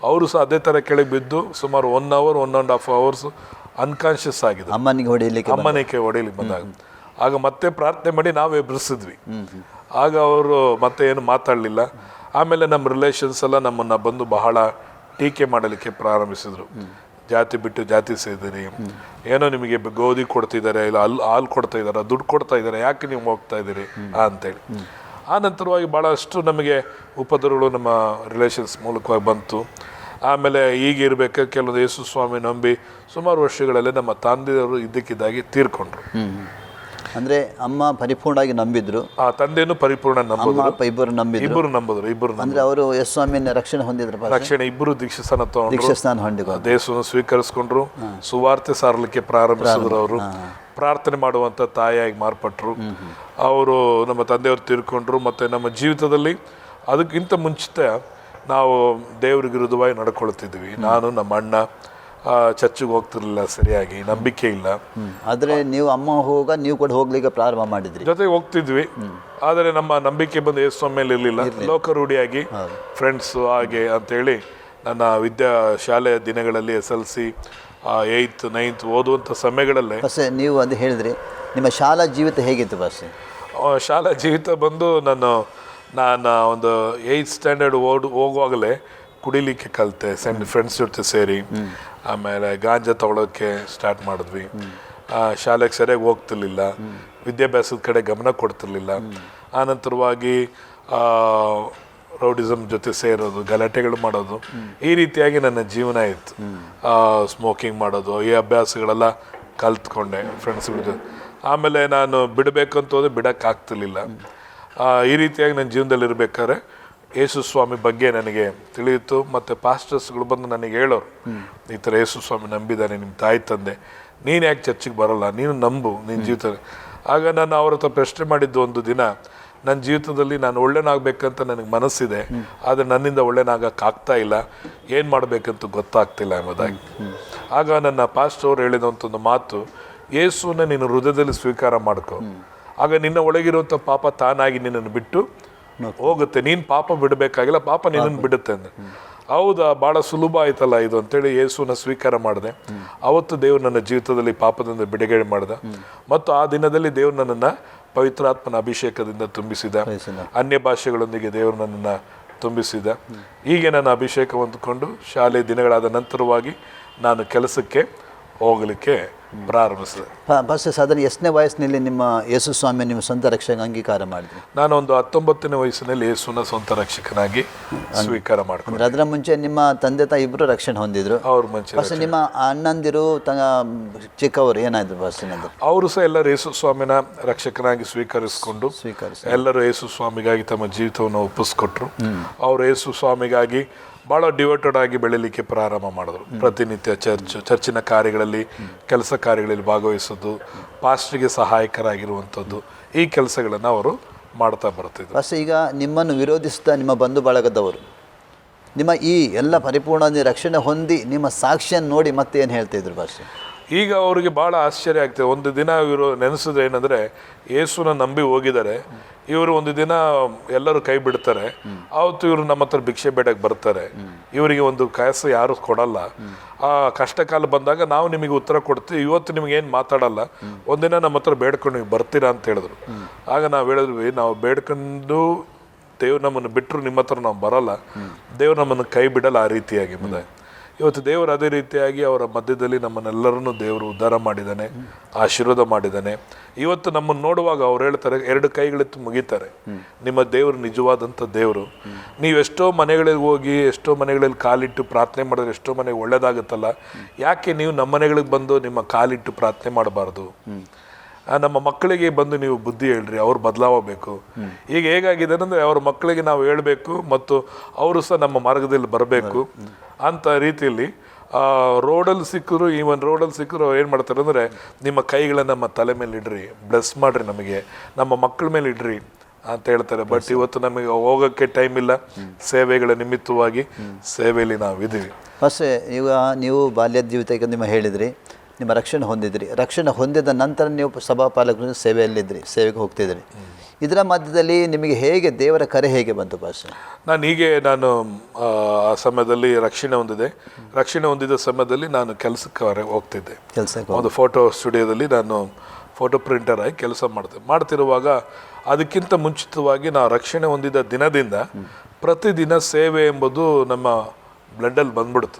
ಅವರು ಸಹ ಅದೇ ಥರ ಕೆಳಗೆ ಬಿದ್ದು ಸುಮಾರು 1 hour 1.5 hours ಅನ್ಕಾನ್ಷಿಯಸ್ ಆಗಿದೆ. ಅಮ್ಮನಿಗೆ ಹೊಡಿಲಿಕ್ಕೆ ಬಂದಾಗ ಆಗ ಮತ್ತೆ ಪ್ರಾರ್ಥನೆ ಮಾಡಿ ನಾವು ಎಬ್ಬಿಸಿದ್ವಿ. ಆಗ ಅವರು ಮತ್ತೆ ಏನು ಮಾತಾಡಲಿಲ್ಲ. ಆಮೇಲೆ ನಮ್ಮ ರಿಲೇಷನ್ಸ್ ಎಲ್ಲ ನಮ್ಮನ್ನು ಬಂದು ಬಹಳ ಟೀಕೆ ಮಾಡಲಿಕ್ಕೆ ಪ್ರಾರಂಭಿಸಿದ್ರು. ಜಾತಿ ಬಿಟ್ಟು ಜಾತಿ ಸೇರಿದಿರಿ, ಏನೋ ನಿಮಗೆ ಗೋಧಿ ಕೊಡ್ತಿದ್ದಾರೆ, ಇಲ್ಲ ಹಾಲು ಕೊಡ್ತಾ ಇದ್ದಾರೆ, ದುಡ್ಡು ಕೊಡ್ತಾ ಇದ್ದಾರೆ, ಯಾಕೆ ನೀವು ಹೋಗ್ತಾ ಇದ್ದೀರಿ ಅಂತೇಳಿ. ಆ ನಂತರವಾಗಿ ಭಾಳಷ್ಟು ನಮಗೆ ಉಪದ್ರವಗಳು ನಮ್ಮ ರಿಲೇಷನ್ಸ್ ಮೂಲಕವಾಗಿ ಬಂತು. ಆಮೇಲೆ ಈಗ ಇರಬೇಕು ಕೆಲವೊಂದು ಯೇಸು ಸ್ವಾಮಿ ನಂಬಿ ಸುಮಾರು ವರ್ಷಗಳಲ್ಲೇ ನಮ್ಮ ತಂದೆಯವರು ಇದ್ದಕ್ಕಿದ್ದಾಗಿ ತೀರ್ಕೊಂಡ್ರು. ಅಂದರೆ ಅಮ್ಮ ಪರಿಪೂರ್ಣವಾಗಿ ನಂಬಿದ್ರು, ಆ ತಂದೆಯನ್ನು ಪರಿಪೂರ್ಣ ನಂಬಿದ್ರು, ಇಬ್ಬರು ನಂಬಿದ್ರು. ಅಂದರೆ ಅವರು ಯೇಸು ಸ್ವಾಮಿನ ರಕ್ಷಣೆ ಹೊಂದಿದ್ರು. ರಕ್ಷಣೆ ಇಬ್ಬರು ದೀಕ್ಷಾಸ್ನಾನ ತಗೊಂಡು ದೇಶವನ್ನು ಸ್ವೀಕರಿಸ್ಕೊಂಡ್ರು, ಸುವಾರ್ತೆ ಸಾರಲಿಕ್ಕೆ ಪ್ರಾರಂಭಿಸಿದ್ರು. ಅವರು ಪ್ರಾರ್ಥನೆ ಮಾಡುವಂಥ ತಾಯಿಯಾಗಿ ಮಾರ್ಪಟ್ಟರು. ಅವರು ನಮ್ಮ ತಂದೆಯವರು ತೀರ್ಕೊಂಡ್ರು. ಮತ್ತು ನಮ್ಮ ಜೀವಿತದಲ್ಲಿ ಅದಕ್ಕಿಂತ ಮುಂಚಿತ ನಾವು ದೇವ್ರಿಗೆ ವಿರುದ್ಧವಾಗಿ ನಡ್ಕೊಳ್ತಿದ್ವಿ. ನಾನು ನಮ್ಮ ಅಣ್ಣ ಚರ್ಚಿಗೆ ಹೋಗ್ತಿರ್ಲಿಲ್ಲ, ಸರಿಯಾಗಿ ನಂಬಿಕೆ ಇಲ್ಲ. ಆದರೆ ನೀವು ಅಮ್ಮ ನೀವು ಕೂಡ ಹೋಗ್ಲಿಕ್ಕೆ ಪ್ರಾರಂಭ ಮಾಡಿದ್ರಿ, ಜೊತೆಗೆ ಹೋಗ್ತಿದ್ವಿ. ಆದರೆ ನಮ್ಮ ನಂಬಿಕೆ ಬಂದು ಯೇಸು ಮೇಲೆ ಇರಲಿಲ್ಲ. ಲೋಕರೂಢಿಯಾಗಿ ಫ್ರೆಂಡ್ಸು ಹಾಗೆ ಅಂತೇಳಿ ನನ್ನ ಶಾಲೆಯ ದಿನಗಳಲ್ಲಿ SLC 8th 9th ಓದುವಂಥ ಸಮಯಗಳಲ್ಲೇ ನೀವು ಅದು ಹೇಳಿದ್ರಿ. ನಿಮ್ಮ ಶಾಲಾ ಜೀವಿತ ಹೇಗಿತ್ತು ಬಸ್ಸೆ? ಶಾಲಾ ಜೀವಿತ ಬಂದು ನಾನು ಒಂದು 8th standard ಹೋಗುವಾಗಲೇ ಕುಡಿಲಿಕ್ಕೆ ಕಲಿತೆ, ಫ್ರೆಂಡ್ಸ್ ಜೊತೆ ಸೇರಿ. ಆಮೇಲೆ ಗಾಂಜಾ ತಗೊಳ್ಳೋಕ್ಕೆ ಸ್ಟಾರ್ಟ್ ಮಾಡಿದ್ವಿ. ಶಾಲೆಗೆ ಸರಿಯಾಗಿ ಹೋಗ್ತಿರ್ಲಿಲ್ಲ, ವಿದ್ಯಾಭ್ಯಾಸದ ಕಡೆ ಗಮನ ಕೊಡ್ತಿರ್ಲಿಲ್ಲ. ಆನಂತರವಾಗಿ ರೌಡಿಸಮ್ ಜೊತೆ ಸೇರೋದು, ಗಲಾಟೆಗಳು ಮಾಡೋದು, ಈ ರೀತಿಯಾಗಿ ನನ್ನ ಜೀವನ ಇತ್ತು. ಸ್ಮೋಕಿಂಗ್ ಮಾಡೋದು, ಈ ಅಭ್ಯಾಸಗಳೆಲ್ಲ ಕಲ್ತ್ಕೊಂಡೆ ಫ್ರೆಂಡ್ಸ್ಗಳ ಜೊತೆ. ಆಮೇಲೆ ನಾನು ಬಿಡಬೇಕಂತ ಹೋದ್ರೆ ಬಿಡೋಕ್ಕಾಗ್ತಿರ್ಲಿಲ್ಲ. ಈ ರೀತಿಯಾಗಿ ನನ್ನ ಜೀವನದಲ್ಲಿ ಇರಬೇಕಾದ್ರೆ ಯೇಸು ಸ್ವಾಮಿ ಬಗ್ಗೆ ನನಗೆ ತಿಳಿಯಿತು. ಮತ್ತು ಪಾಸ್ಟರ್ಸ್ಗಳು ಬಂದು ನನಗೆ ಹೇಳೋರು, ಈ ಥರ ಯೇಸು ಸ್ವಾಮಿ ನಂಬಿದ್ದಾನೆ ನಿಮ್ಮ ತಾಯಿ ತಂದೆ, ನೀನು ಯಾಕೆ ಚರ್ಚಿಗೆ ಬರೋಲ್ಲ, ನೀನು ನಂಬು ನಿನ್ನ ಜೀವಿತ. ಆಗ ನಾನು ಅವ್ರ ಹತ್ರ ಪ್ರಶ್ನೆ ಮಾಡಿದ್ದು, ಒಂದು ದಿನ ನನ್ನ ಜೀವಿತದಲ್ಲಿ ನಾನು ಒಳ್ಳೆನಾಗಬೇಕಂತ ನನಗೆ ಮನಸ್ಸಿದೆ, ಆದರೆ ನನ್ನಿಂದ ಒಳ್ಳೆನಾಗಕ್ಕಾಗ್ತಾ ಇಲ್ಲ, ಏನು ಮಾಡಬೇಕಂತ ಗೊತ್ತಾಗ್ತಿಲ್ಲ ಎಂಬುದಾಗಿ. ಆಗ ನನ್ನ ಪಾಸ್ಟರ್ ಅವ್ರು ಹೇಳಿದಂಥ ಒಂದು ಮಾತು, ಯೇಸುನ ನೀನು ಹೃದಯದಲ್ಲಿ ಸ್ವೀಕಾರ ಮಾಡ್ಕೊ, ಆಗ ನಿನ್ನ ಒಳಗಿರುವಂಥ ಪಾಪ ತಾನಾಗಿ ನಿನ್ನನ್ನು ಬಿಟ್ಟು ಹೋಗುತ್ತೆ. ನೀನು ಪಾಪ ಬಿಡಬೇಕಾಗಿಲ್ಲ, ಪಾಪ ನಿನ್ನನ್ನು ಬಿಡುತ್ತೆ ಅಂದ್ರೆ. ಹೌದಾ, ಭಾಳ ಸುಲಭ ಆಯ್ತಲ್ಲ ಇದು ಅಂತೇಳಿ ಯೇಸುನ ಸ್ವೀಕಾರ ಮಾಡಿದೆ. ಅವತ್ತು ದೇವ್ರು ನನ್ನ ಜೀವಿತದಲ್ಲಿ ಪಾಪದಿಂದ ಬಿಡುಗಡೆ ಮಾಡಿದ. ಮತ್ತು ಆ ದಿನದಲ್ಲಿ ದೇವ್ರು ನನ್ನನ್ನು ಪವಿತ್ರಾತ್ಮನ ಅಭಿಷೇಕದಿಂದ ತುಂಬಿಸಿದ. ಅನ್ಯ ಭಾಷೆಗಳೊಂದಿಗೆ ದೇವರು ನನ್ನನ್ನು ತುಂಬಿಸಿದ. ಹೀಗೆ ನನ್ನ ಅಭಿಷೇಕ ಹೊಂದಿಕೊಂಡು ಶಾಲೆ ದಿನಗಳಾದ ನಂತರವಾಗಿ ನಾನು ಕೆಲಸಕ್ಕೆ ಹೋಗಲಿಕ್ಕೆ ಪ್ರಾರಂಭಿಸಿದೆ. ಪಾಸ್ಟರ್, ಸಾಧಾರಣ ಎಷ್ಟನೇ ವಯಸ್ಸಿನಲ್ಲಿ ನಿಮ್ಮ ಯೇಸು ಸ್ವಾಮಿ ನಿಮ್ಮ ಸ್ವಂತ ರಕ್ಷಕ ಅಂಗೀಕಾರ ಮಾಡಿದ್ರಿ? ನಾನು ಒಂದು 19ನೇ ವಯಸ್ಸಿನಲ್ಲಿ ಯೇಸುನ ಸ್ವಂತ ರಕ್ಷಕನಾಗಿ ಸ್ವೀಕಾರ ಮಾಡ್ಕೊಂಡೆ. ಅದರ ಮುಂಚೆ ನಿಮ್ಮ ತಂದೆ ತಾಯಿ ಇಬ್ಬರು ರಕ್ಷಣೆ ಹೊಂದಿದ್ರು. ಅವ್ರ ಮುಂಚೆ ಪಾಸ್ಟರ್, ನಿಮ್ಮ ಅಣ್ಣಂದಿರು ಚಿಕ್ಕವರು ಏನಾಯ್ತು ಪಾಸ್ಟರ್? ಅವರು ಸಹ ಎಲ್ಲರೂ ಯೇಸು ಸ್ವಾಮಿನ ರಕ್ಷಕನಾಗಿ ಸ್ವೀಕರಿಸಿಕೊಂಡು ಎಲ್ಲರೂ ಯೇಸು ಸ್ವಾಮಿಗಾಗಿ ತಮ್ಮ ಜೀವಿತವನ್ನು ಒಪ್ಪಿಸ್ಕೊಟ್ರು. ಅವರು ಯೇಸು ಸ್ವಾಮಿಗಾಗಿ ಭಾಳ ಡಿವೋಟೆಡ್ ಆಗಿ ಬೆಳೀಲಿಕ್ಕೆ ಪ್ರಾರಂಭ ಮಾಡಿದ್ರು. ಪ್ರತಿನಿತ್ಯ ಚರ್ಚಿನ ಕಾರ್ಯಗಳಲ್ಲಿ, ಕೆಲಸ ಕಾರ್ಯಗಳಲ್ಲಿ ಭಾಗವಹಿಸೋದು, ಪಾಸ್ಟ್ರಿಗೆ ಸಹಾಯಕರಾಗಿರುವಂಥದ್ದು, ಈ ಕೆಲಸಗಳನ್ನು ಅವರು ಮಾಡ್ತಾ ಬರ್ತಿದ್ರು. ಪಾಸ್ಟರ್, ಈಗ ನಿಮ್ಮನ್ನು ವಿರೋಧಿಸಿದ ನಿಮ್ಮ ಬಂಧು ಬಳಗದವರು ನಿಮ್ಮ ಈ ಎಲ್ಲ ಪರಿಪೂರ್ಣ ರಕ್ಷಣೆ ಹೊಂದಿ ನಿಮ್ಮ ಸಾಕ್ಷಿಯನ್ನು ನೋಡಿ ಮತ್ತೆ ಏನು ಹೇಳ್ತಿದ್ರು ಪಾಸ್ಟರ್? ಈಗ ಅವರಿಗೆ ಭಾಳ ಆಶ್ಚರ್ಯ ಆಗ್ತದೆ. ಒಂದು ದಿನ ಇವರು ನೆನೆಸಿದ್ರೆ ಏನಂದರೆ, ಯೇಸುನ ನಂಬಿ ಹೋಗಿದ್ದಾರೆ, ಇವರು ಒಂದು ದಿನ ಎಲ್ಲರೂ ಕೈ ಬಿಡ್ತಾರೆ, ಆವತ್ತು ಇವರು ನಮ್ಮ ಹತ್ರ ಭಿಕ್ಷೆ ಬೇಡಕ್ಕೆ ಬರ್ತಾರೆ, ಇವರಿಗೆ ಒಂದು ಕಾಸು ಯಾರು ಕೊಡಲ್ಲ, ಆ ಕಷ್ಟ ಕಾಲ ಬಂದಾಗ ನಾವು ನಿಮಗೆ ಉತ್ತರ ಕೊಡ್ತೀವಿ, ಇವತ್ತು ನಿಮಗೇನು ಮಾತಾಡಲ್ಲ, ಒಂದಿನ ನಮ್ಮ ಹತ್ರ ಬೇಡ್ಕೊಂಡು ನೀವು ಬರ್ತೀರಾ ಅಂತ ಹೇಳಿದ್ರು. ಆಗ ನಾವು ಹೇಳಿದ್ವಿ, ನಾವು ಬೇಡ್ಕೊಂಡು ದೇವ್ರು ನಮ್ಮನ್ನು ಬಿಟ್ಟರು ನಿಮ್ಮ ಹತ್ರ ನಾವು ಬರಲ್ಲ, ದೇವ್ರು ನಮ್ಮನ್ನು ಕೈ ಬಿಡಲ್ಲ ಆ ರೀತಿಯಾಗಿ. ಮುಂದೆ ಇವತ್ತು ದೇವರು ಅದೇ ರೀತಿಯಾಗಿ ಅವರ ಮಧ್ಯದಲ್ಲಿ ನಮ್ಮನ್ನೆಲ್ಲರನ್ನು ದೇವರು ಉದ್ಧಾರ ಮಾಡಿದ್ದಾನೆ, ಆಶೀರ್ವಾದ ಮಾಡಿದ್ದಾನೆ. ಇವತ್ತು ನಮ್ಮನ್ನು ನೋಡುವಾಗ ಅವ್ರು ಹೇಳ್ತಾರೆ, 2 ಕೈಗಳೆತ್ತು ಮುಗಿತಾರೆ, ನಿಮ್ಮ ದೇವರು ನಿಜವಾದಂಥ ದೇವರು. ನೀವು ಎಷ್ಟೋ ಮನೆಗಳಿಗೆ ಹೋಗಿ ಎಷ್ಟೋ ಮನೆಗಳಲ್ಲಿ ಕಾಲಿಟ್ಟು ಪ್ರಾರ್ಥನೆ ಮಾಡಿದ್ರೆ ಎಷ್ಟೋ ಮನೆಗೆ ಒಳ್ಳೇದಾಗುತ್ತಲ್ಲ, ಯಾಕೆ ನೀವು ನಮ್ಮ ಮನೆಗಳಿಗೆ ಬಂದು ನಿಮ್ಮ ಕಾಲಿಟ್ಟು ಪ್ರಾರ್ಥನೆ ಮಾಡಬಾರ್ದು? ನಮ್ಮ ಮಕ್ಕಳಿಗೆ ಬಂದು ನೀವು ಬುದ್ಧಿ ಹೇಳ್ರಿ, ಅವ್ರು ಬದಲಾವಬೇಕು. ಈಗ ಹೇಗಾಗಿದೆ ಅಂದರೆ, ಅವ್ರ ಮಕ್ಕಳಿಗೆ ನಾವು ಹೇಳಬೇಕು ಮತ್ತು ಅವರು ಸಹ ನಮ್ಮ ಮಾರ್ಗದಲ್ಲಿ ಬರಬೇಕು ಅಂತ ರೀತಿಯಲ್ಲಿ ರೋಡಲ್ಲಿ ಸಿಕ್ಕರು, ಈವನ್ ರೋಡಲ್ಲಿ ಸಿಕ್ಕರು ಅವ್ರು ಏನು ಮಾಡ್ತಾರೆ ಅಂದರೆ, ನಿಮ್ಮ ಕೈಗಳನ್ನು ನಮ್ಮ ತಲೆ ಮೇಲೆ ಇಡ್ರಿ, ಬ್ಲೆಸ್ ಮಾಡಿರಿ, ನಮಗೆ ನಮ್ಮ ಮಕ್ಕಳ ಮೇಲೆ ಇಡ್ರಿ ಅಂತ ಹೇಳ್ತಾರೆ. ಬಟ್ ಇವತ್ತು ನಮಗೆ ಹೋಗೋಕ್ಕೆ ಟೈಮ್ ಇಲ್ಲ, ಸೇವೆಗಳ ನಿಮಿತ್ತವಾಗಿ ಸೇವೆಯಲ್ಲಿ ನಾವು ಇದ್ದೀವಿ. ಫಸ್ಟ್ ಈಗ ನೀವು ಬಾಲ್ಯದ ಜೀವಿತಕ್ಕೆ ನಿಮ್ಮ ಹೇಳಿದ್ರಿ, ನಿಮ್ಮ ರಕ್ಷಣೆ ಹೊಂದಿದ್ರಿ. ರಕ್ಷಣೆ ಹೊಂದಿದ ನಂತರ ನೀವು ಸಭಾಪಾಲಕರು ಸೇವೆಯಲ್ಲಿದ್ದಿರಿ, ಸೇವೆಗೆ ಹೋಗ್ತಿದ್ರಿ. ಇದರ ಮಧ್ಯದಲ್ಲಿ ನಿಮಗೆ ಹೇಗೆ ದೇವರ ಕರೆ ಹೇಗೆ ಬಂತು ಪಾಸ್ಟರ್? ನಾನು ಆ ಸಮಯದಲ್ಲಿ ರಕ್ಷಣೆ ಹೊಂದಿದ ಸಮಯದಲ್ಲಿ ನಾನು ಕೆಲಸಕ್ಕೆ ಹೋಗ್ತಿದ್ದೆ. ಒಂದು ಫೋಟೋ ಸ್ಟುಡಿಯೋದಲ್ಲಿ ನಾನು ಫೋಟೋ ಪ್ರಿಂಟರ್ ಆಗಿ ಕೆಲಸ ಮಾಡ್ತಿರುವಾಗ, ಅದಕ್ಕಿಂತ ಮುಂಚಿತವಾಗಿ ನಾವು ರಕ್ಷಣೆ ಹೊಂದಿದ ದಿನದಿಂದ ಪ್ರತಿದಿನ ಸೇವೆ ಎಂಬುದು ನಮ್ಮ ಬ್ಲಡ್ಡಲ್ಲಿ ಬಂದ್ಬಿಡ್ತು.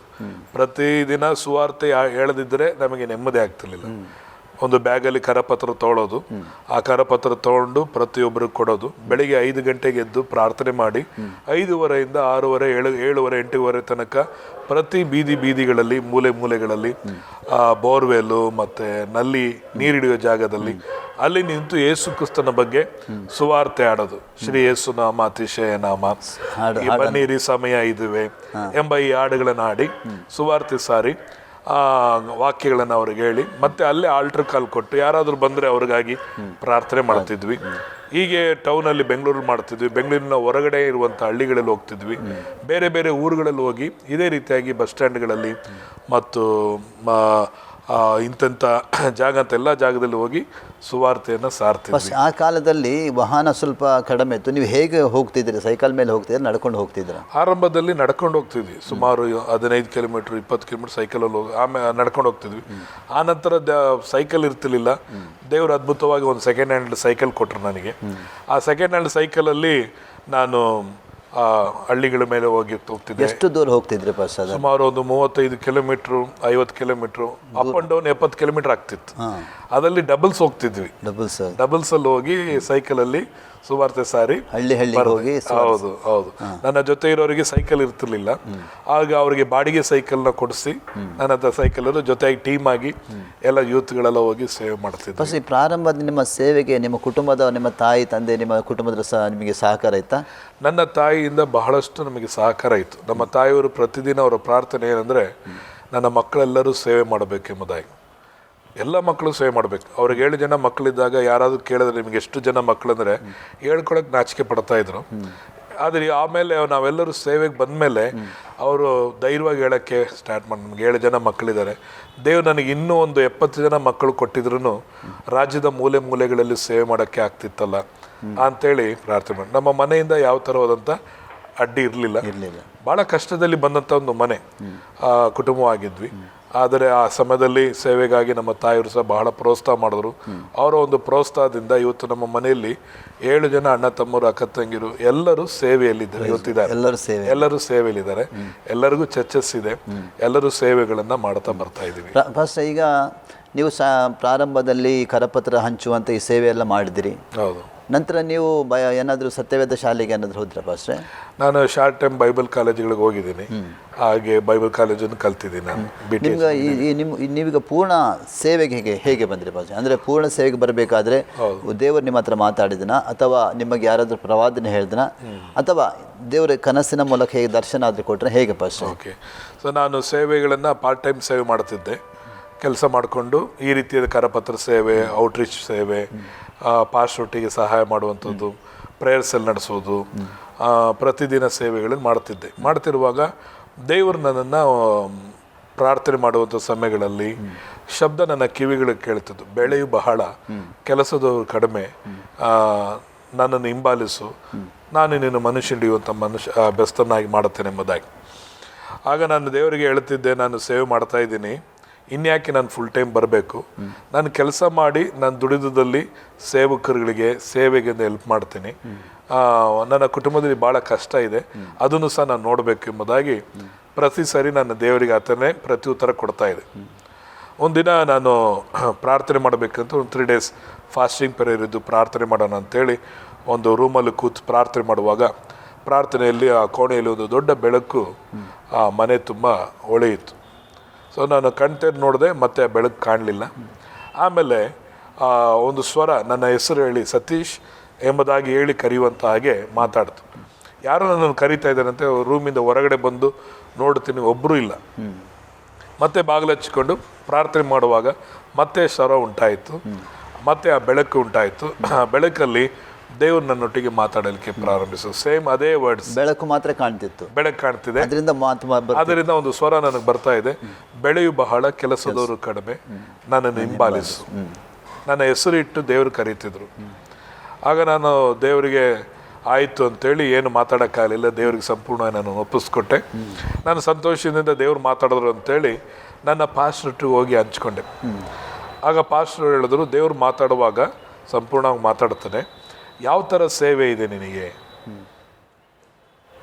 ಪ್ರತಿದಿನ ಸುವಾರ್ತೆ ಹೇಳದಿದ್ದರೆ ನಮಗೆ ನೆಮ್ಮದಿ ಆಗ್ತಿರ್ಲಿಲ್ಲ. ಒಂದು ಬ್ಯಾಗಲ್ಲಿ ಕರಪತ್ರ ತೊಗೊಳೋದು, ಆ ಕರಪತ್ರ ತೊಗೊಂಡು ಪ್ರತಿಯೊಬ್ಬರಿಗೆ ಕೊಡೋದು, ಬೆಳಿಗ್ಗೆ 5 ಗಂಟೆಗೆ ಎದ್ದು ಪ್ರಾರ್ಥನೆ ಮಾಡಿ 5:30 6:30 7:30 8:00 ತನಕ ಪ್ರತಿ ಬೀದಿಗಳಲ್ಲಿ ಮೂಲೆಗಳಲ್ಲಿ ಬೋರ್ವೆಲ್ಲು ಮತ್ತು ನಲ್ಲಿ ನೀರಿಡಿಯೋ ಜಾಗದಲ್ಲಿ ಅಲ್ಲಿ ನಿಂತು ಯೇಸು ಕ್ರಿಸ್ತನ ಬಗ್ಗೆ ಸುವಾರ್ತೆ ಆಡೋದು. ಶ್ರೀ ಯೇಸು ನಾಮ ಅತಿಶಯ ನಾಮ, ಬನ್ನಿರಿ ಸಮಯ ಇದುವೆ ಎಂಬ ಈ ಹಾಡುಗಳನ್ನು ಹಾಡಿ ಸುವಾರ್ತೆ ಸಾರಿ ವಾಕ್ಯಗಳನ್ನು ಅವ್ರಿಗೆ ಹೇಳಿ, ಮತ್ತೆ ಅಲ್ಲೇ ಆಲ್ಟರ್ ಕಾಲ್ ಕೊಟ್ಟು ಯಾರಾದರೂ ಬಂದರೆ ಅವ್ರಿಗಾಗಿ ಪ್ರಾರ್ಥನೆ ಮಾಡ್ತಿದ್ವಿ. ಹೀಗೆ ಟೌನಲ್ಲಿ ಬೆಂಗಳೂರಲ್ಲಿ ಮಾಡ್ತಿದ್ವಿ, ಬೆಂಗಳೂರಿನ ಹೊರಗಡೆ ಇರುವಂಥ ಹಳ್ಳಿಗಳಲ್ಲಿ ಹೋಗ್ತಿದ್ವಿ, ಬೇರೆ ಬೇರೆ ಊರುಗಳಲ್ಲಿ ಹೋಗಿ ಇದೇ ರೀತಿಯಾಗಿ ಬಸ್ ಸ್ಟ್ಯಾಂಡ್ಗಳಲ್ಲಿ ಮತ್ತು ಇಂಥ ಜಾಗ ಅಂತ ಎಲ್ಲ ಜಾಗದಲ್ಲಿ ಹೋಗಿ ಸುವಾರ್ತೆಯನ್ನು ಸಾರ್ತಿದ್ವಿ. ಆ ಕಾಲದಲ್ಲಿ ವಾಹನ ಸ್ವಲ್ಪ ಕಡಿಮೆ ಇತ್ತು. ನೀವು ಹೇಗೆ ಹೋಗ್ತಿದ್ರಿ? ಸೈಕಲ್ ಮೇಲೆ ಹೋಗ್ತಿದ್ರೆ ನಡ್ಕೊಂಡು ಹೋಗ್ತಿದ್ರ? ಆರಂಭದಲ್ಲಿ ನಡ್ಕೊಂಡು ಹೋಗ್ತಿದ್ವಿ, ಸುಮಾರು 15 ಕಿಲೋಮೀಟ್ರ್ 20 ಕಿಲೋಮೀಟ್ರ್ ಸೈಕಲಲ್ಲಿ ಆಮೇಲೆ ನಡ್ಕೊಂಡು ಹೋಗ್ತಿದ್ವಿ. ಆನಂತರ ಸೈಕಲ್ ಇರ್ತಿರ್ಲಿಲ್ಲ. ದೇವರು ಅದ್ಭುತವಾಗಿ ಒಂದು ಸೆಕೆಂಡ್ ಹ್ಯಾಂಡ್ ಸೈಕಲ್ ಕೊಟ್ಟರು ನನಗೆ. ಆ ಸೆಕೆಂಡ್ ಹ್ಯಾಂಡ್ ಸೈಕಲಲ್ಲಿ ನಾನು ಹಳ್ಳಿಗಳ ಮೇಲೆ ಹೋಗ್ತಿದ್ದೆ. ಎಷ್ಟು ದೂರ ಹೋಗ್ತಿದ್ರಿ ಪಾಸ್? ಸುಮಾರು ಒಂದು 35 kilometre 50 kilometre up and down 70 kilometre ಆಗ್ತಿತ್ತು. ಅದರಲ್ಲಿ ಡಬಲ್ಸ್ ಹೋಗ್ತಿದ್ವಿ. ಡಬಲ್ಸಲ್ಲಿ ಹೋಗಿ ಸೈಕಲಲ್ಲಿ ಸುವಾರ್ತೆ ಸಾರಿ ಹಳ್ಳಿ ಹೋಗಿ ಹೌದು ಹೌದು. ನನ್ನ ಜೊತೆ ಇರೋರಿಗೆ ಸೈಕಲ್ ಇರ್ತಿರ್ಲಿಲ್ಲ, ಆಗ ಅವರಿಗೆ ಬಾಡಿಗೆ ಸೈಕಲ್ನ ಕೊಡಿಸಿ ನನ್ನ ಹತ್ರ ಸೈಕಲ್ ಜೊತೆಯಾಗಿ ಟೀಮ್ ಆಗಿ ಎಲ್ಲ ಯೂತ್ಗಳೆಲ್ಲ ಹೋಗಿ ಸೇವೆ ಮಾಡ್ತಿದ್ದೆ. ಫಸ್ಟ್ ಈ ಪ್ರಾರಂಭದ ನಿಮ್ಮ ಸೇವೆಗೆ ನಿಮ್ಮ ಕುಟುಂಬದ, ನಿಮ್ಮ ತಾಯಿ ತಂದೆ, ನಿಮ್ಮ ಕುಟುಂಬದ ನಿಮಗೆ ಸಹಕಾರ ಆಯ್ತಾ? ನನ್ನ ತಾಯಿಯಿಂದ ಬಹಳಷ್ಟು ನಮಗೆ ಸಹಕಾರ ಇತ್ತು. ನಮ್ಮ ತಾಯಿಯವರು ಪ್ರತಿದಿನ ಅವರ ಪ್ರಾರ್ಥನೆ ಏನಂದರೆ, ನನ್ನ ಮಕ್ಕಳೆಲ್ಲರೂ ಸೇವೆ ಮಾಡಬೇಕೆಂಬುದಾಗಿ. ಎಲ್ಲ ಮಕ್ಕಳು ಸೇವೆ ಮಾಡಬೇಕು. ಅವ್ರಿಗೆ 7 ಜನ ಮಕ್ಕಳಿದ್ದಾಗ ಯಾರಾದರೂ ಕೇಳಿದ್ರೆ ನಿಮಗೆ ಎಷ್ಟು ಜನ ಮಕ್ಕಳಂದರೆ ಹೇಳ್ಕೊಳಕ್ಕೆ ನಾಚಿಕೆ ಪಡ್ತಾ ಇದ್ರು. ಆದರೆ ಆಮೇಲೆ ನಾವೆಲ್ಲರೂ ಸೇವೆಗೆ ಬಂದಮೇಲೆ ಅವರು ಧೈರ್ಯವಾಗಿ ಹೇಳೋಕ್ಕೆ ಸ್ಟಾರ್ಟ್ ಮಾಡಿ, ನಮ್ಗೆ 7 ಜನ ಮಕ್ಕಳಿದ್ದಾರೆ, ದೇವ್ರು ನನಗೆ ಇನ್ನೂ ಒಂದು 70 ಜನ ಮಕ್ಕಳು ಕೊಟ್ಟಿದ್ರು ರಾಜ್ಯದ ಮೂಲೆ ಮೂಲೆಗಳಲ್ಲಿ ಸೇವೆ ಮಾಡೋಕ್ಕೆ ಆಗ್ತಿತ್ತಲ್ಲ ಅಂಥೇಳಿ ಪ್ರಾರ್ಥನೆ ಮಾಡಿ. ನಮ್ಮ ಮನೆಯಿಂದ ಯಾವ ಥರವಾದಂಥ ಅಡ್ಡಿ ಇರಲಿಲ್ಲ. ಭಾಳ ಕಷ್ಟದಲ್ಲಿ ಬಂದಂಥ ಒಂದು ಮನೆ ಕುಟುಂಬವಾಗಿದ್ವಿ. ಆದರೆ ಆ ಸಮಯದಲ್ಲಿ ಸೇವೆಗಾಗಿ ನಮ್ಮ ತಾಯಿಯವರು ಸಹ ಬಹಳ ಪ್ರೋತ್ಸಾಹ ಮಾಡಿದ್ರು. ಅವರ ಒಂದು ಪ್ರೋತ್ಸಾಹದಿಂದ ಇವತ್ತು ನಮ್ಮ ಮನೆಯಲ್ಲಿ 7 ಜನ ಅಣ್ಣ ತಮ್ಮರು, ಅಕ್ಕ ತಂಗಿರು ಎಲ್ಲರೂ ಸೇವೆಯಲ್ಲಿದ್ದಾರೆ, ಇವತ್ತಿದ್ದಾರೆ. ಎಲ್ಲರೂ ಸೇವೆಯಲ್ಲಿದ್ದಾರೆ. ಎಲ್ಲರಿಗೂ ಚರ್ಚಸ್ ಇದೆ. ಎಲ್ಲರೂ ಸೇವೆಗಳನ್ನು ಮಾಡ್ತಾ ಬರ್ತಾ ಇದ್ದೀವಿ. ಫಸ್ಟ್ ಈಗ ನೀವು ಪ್ರಾರಂಭದಲ್ಲಿ ಕರಪತ್ರ ಹಂಚುವಂಥ ಈ ಸೇವೆ ಎಲ್ಲ ಮಾಡಿದಿರಿ. ಹೌದು. ನಂತರ ನೀವು ಏನಾದರೂ ಸತ್ಯವೇದ ಶಾಲೆಗೆ ಏನಾದರೂ ಹೋದ್ರ ಪಾಸ್ಟ್ರೆ? ನಾನು ಶಾರ್ಟ್ ಟೈಮ್ ಬೈಬಲ್ ಕಾಲೇಜ್ಗಳಿಗೆ ಹೋಗಿದ್ದೀನಿ. ಹಾಗೆ ಬೈಬಲ್ ಕಾಲೇಜನ್ನು ಕಲ್ತಿದ್ದೀನಿ ನಾನು. ನಿಮ್ಗೆ ನೀವೀಗ ಪೂರ್ಣ ಸೇವೆಗೆ ಹೇಗೆ ಬಂದ್ರಿ ಪಾಸ್ಟ್ರೆ? ಅಂದರೆ ಪೂರ್ಣ ಸೇವೆಗೆ ಬರಬೇಕಾದ್ರೆ ದೇವರು ನಿಮ್ಮ ಹತ್ರ ಮಾತಾಡಿದನ, ಅಥವಾ ನಿಮಗೆ ಯಾರಾದರೂ ಪ್ರವಾದನೆ ಹೇಳಿದನ, ಅಥವಾ ದೇವರ ಕನಸಿನ ಮೂಲಕ ಹೇಗೆ ದರ್ಶನ ಆದರೂ ಕೊಟ್ಟರೆ ಹೇಗೆ ಪಾಸ್ಟ್ರೆ? ಓಕೆ. ಸೊ ನಾನು ಸೇವೆಗಳನ್ನು ಪಾರ್ಟ್ ಟೈಮ್ ಸೇವೆ ಮಾಡ್ತಿದ್ದೆ. ಕೆಲಸ ಮಾಡಿಕೊಂಡು ಈ ರೀತಿಯಾದ ಕರಪತ್ರ ಸೇವೆ, ಔಟ್ರೀಚ್ ಸೇವೆ, ಪಾಸ್ಟೊಟ್ಟಿಗೆ ಸಹಾಯ ಮಾಡುವಂಥದ್ದು, ಪ್ರೇಯರ್ಸ್ ಎಲ್ಲ ನಡೆಸೋದು, ಪ್ರತಿದಿನ ಸೇವೆಗಳನ್ನು ಮಾಡ್ತಿರುವಾಗ ದೇವರು ನನ್ನನ್ನು ಪ್ರಾರ್ಥನೆ ಮಾಡುವಂಥ ಸಮಯಗಳಲ್ಲಿ ಶಬ್ದ ನನ್ನ ಕಿವಿಗಳಿಗೆ ಕೇಳ್ತಿದ್ದು, ಬೆಳೆಯು ಬಹಳ, ಕೆಲಸದವರು ಕಡಿಮೆ, ನನ್ನನ್ನು ಹಿಂಬಾಲಿಸು, ನಾನು ನಿನ್ನ ಮನುಷ್ಯ ಹಿಡಿಯುವಂಥ ಬೆಸ್ತನಾಗಿ ಮಾಡುತ್ತೇನೆ ಎಂಬುದಾಗಿ. ಆಗ ನಾನು ದೇವರಿಗೆ ಹೇಳ್ತಿದ್ದೆ, ನಾನು ಸೇವೆ ಮಾಡ್ತಾ ಇದ್ದೀನಿ, ಇನ್ಯಾಕೆ ನಾನು ಫುಲ್ ಟೈಮ್ ಬರಬೇಕು? ನಾನು ಕೆಲಸ ಮಾಡಿ ನಾನು ದುಡಿದಲ್ಲಿ ಸೇವಕರುಗಳಿಗೆ ಸೇವೆಗೆ ಹೆಲ್ಪ್ ಮಾಡ್ತೀನಿ. ನನ್ನ ಕುಟುಂಬದಲ್ಲಿ ಭಾಳ ಕಷ್ಟ ಇದೆ, ಅದನ್ನು ಸಹ ನಾನು ನೋಡಬೇಕು ಎಂಬುದಾಗಿ ಪ್ರತಿ ಸಾರಿ ನನ್ನ ದೇವರಿಗೆ ಆತನೇ ಪ್ರತಿ ಉತ್ತರ ಕೊಡ್ತಾ ಇದೆ. ಒಂದಿನ ನಾನು ಪ್ರಾರ್ಥನೆ ಮಾಡಬೇಕಂತ ಒಂದು 3 days ಫಾಸ್ಟಿಂಗ್ ಪೀರಿಯಡ್ ಇದ್ದು ಪ್ರಾರ್ಥನೆ ಮಾಡೋಣ ಅಂಥೇಳಿ ಒಂದು ರೂಮಲ್ಲಿ ಕೂತು ಪ್ರಾರ್ಥನೆ ಮಾಡುವಾಗ ಪ್ರಾರ್ಥನೆಯಲ್ಲಿ ಆ ಕೋಣೆಯಲ್ಲಿ ಒಂದು ದೊಡ್ಡ ಬೆಳಕು ಆ ಮನೆ ತುಂಬ ಹೊಳೆಯಿತು. ಸೊ ನಾನು ಕಣ್ತೆರೆದು ನೋಡಿದೆ, ಮತ್ತೆ ಆ ಬೆಳಕು ಕಾಣಲಿಲ್ಲ. ಆಮೇಲೆ ಒಂದು ಸ್ವರ ನನ್ನ ಹೆಸರು ಹೇಳಿ ಸತೀಶ್ ಎಂಬುದಾಗಿ ಹೇಳಿ ಕರೆಯುವಂಥ ಹಾಗೆ ಮಾತಾಡ್ತು. ಯಾರೋ ನನ್ನನ್ನು ಕರೀತಾ ಇದ್ದಾರಂತೆ. ರೂಮಿಂದ ಹೊರಗಡೆ ಬಂದು ನೋಡ್ತೀನಿ, ಒಬ್ಬರೂ ಇಲ್ಲ. ಮತ್ತೆ ಬಾಗಿಲು ಹಚ್ಕೊಂಡು ಪ್ರಾರ್ಥನೆ ಮಾಡುವಾಗ ಮತ್ತೆ ಸ್ವರ ಉಂಟಾಯಿತು, ಮತ್ತೆ ಆ ಬೆಳಕು ಉಂಟಾಯಿತು. ಆ ಬೆಳಕಲ್ಲಿ ದೇವರು ನನ್ನೊಟ್ಟಿಗೆ ಮಾತಾಡಲಿಕ್ಕೆ ಪ್ರಾರಂಭಿಸು. ಸೇಮ್ ಅದೇ ವರ್ಡ್ಸ್. ಬೆಳಕು ಮಾತ್ರ ಕಾಣ್ತಿತ್ತು, ಬೆಳಕು ಕಾಣ್ತಿದೆ. ಅದರಿಂದ ಒಂದು ಸ್ವರ ನನಗೆ ಬರ್ತಾ ಇದೆ, ಬೆಳೆಯು ಬಹಳ, ಕೆಲಸದವರು ಕಡಿಮೆ, ನನ್ನನ್ನು ಹಿಂಬಾಲಿಸು. ನನ್ನ ಹೆಸರು ಇಟ್ಟು ದೇವರು ಕರೀತಿದ್ರು. ಆಗ ನಾನು ದೇವರಿಗೆ ಆಯಿತು ಅಂತೇಳಿ ಏನು ಮಾತಾಡೋಕ್ಕಾಗಲಿಲ್ಲ. ದೇವ್ರಿಗೆ ಸಂಪೂರ್ಣ ನಾನು ಒಪ್ಪಿಸ್ಕೊಟ್ಟೆ. ನಾನು ಸಂತೋಷದಿಂದ ದೇವ್ರು ಮಾತಾಡಿದ್ರು ಅಂತೇಳಿ ನನ್ನ ಪಾಸ್ಟರ್ಗೆ ಹೋಗಿ ಹಂಚ್ಕೊಂಡೆ. ಆಗ ಪಾಸ್ಟರ್ ಹೇಳಿದ್ರು, ದೇವ್ರು ಮಾತಾಡುವಾಗ ಸಂಪೂರ್ಣವಾಗಿ ಮಾತಾಡ್ತಾನೆ, ಯಾವ ಥರ ಸೇವೆ ಇದೆ ನಿನಗೆ,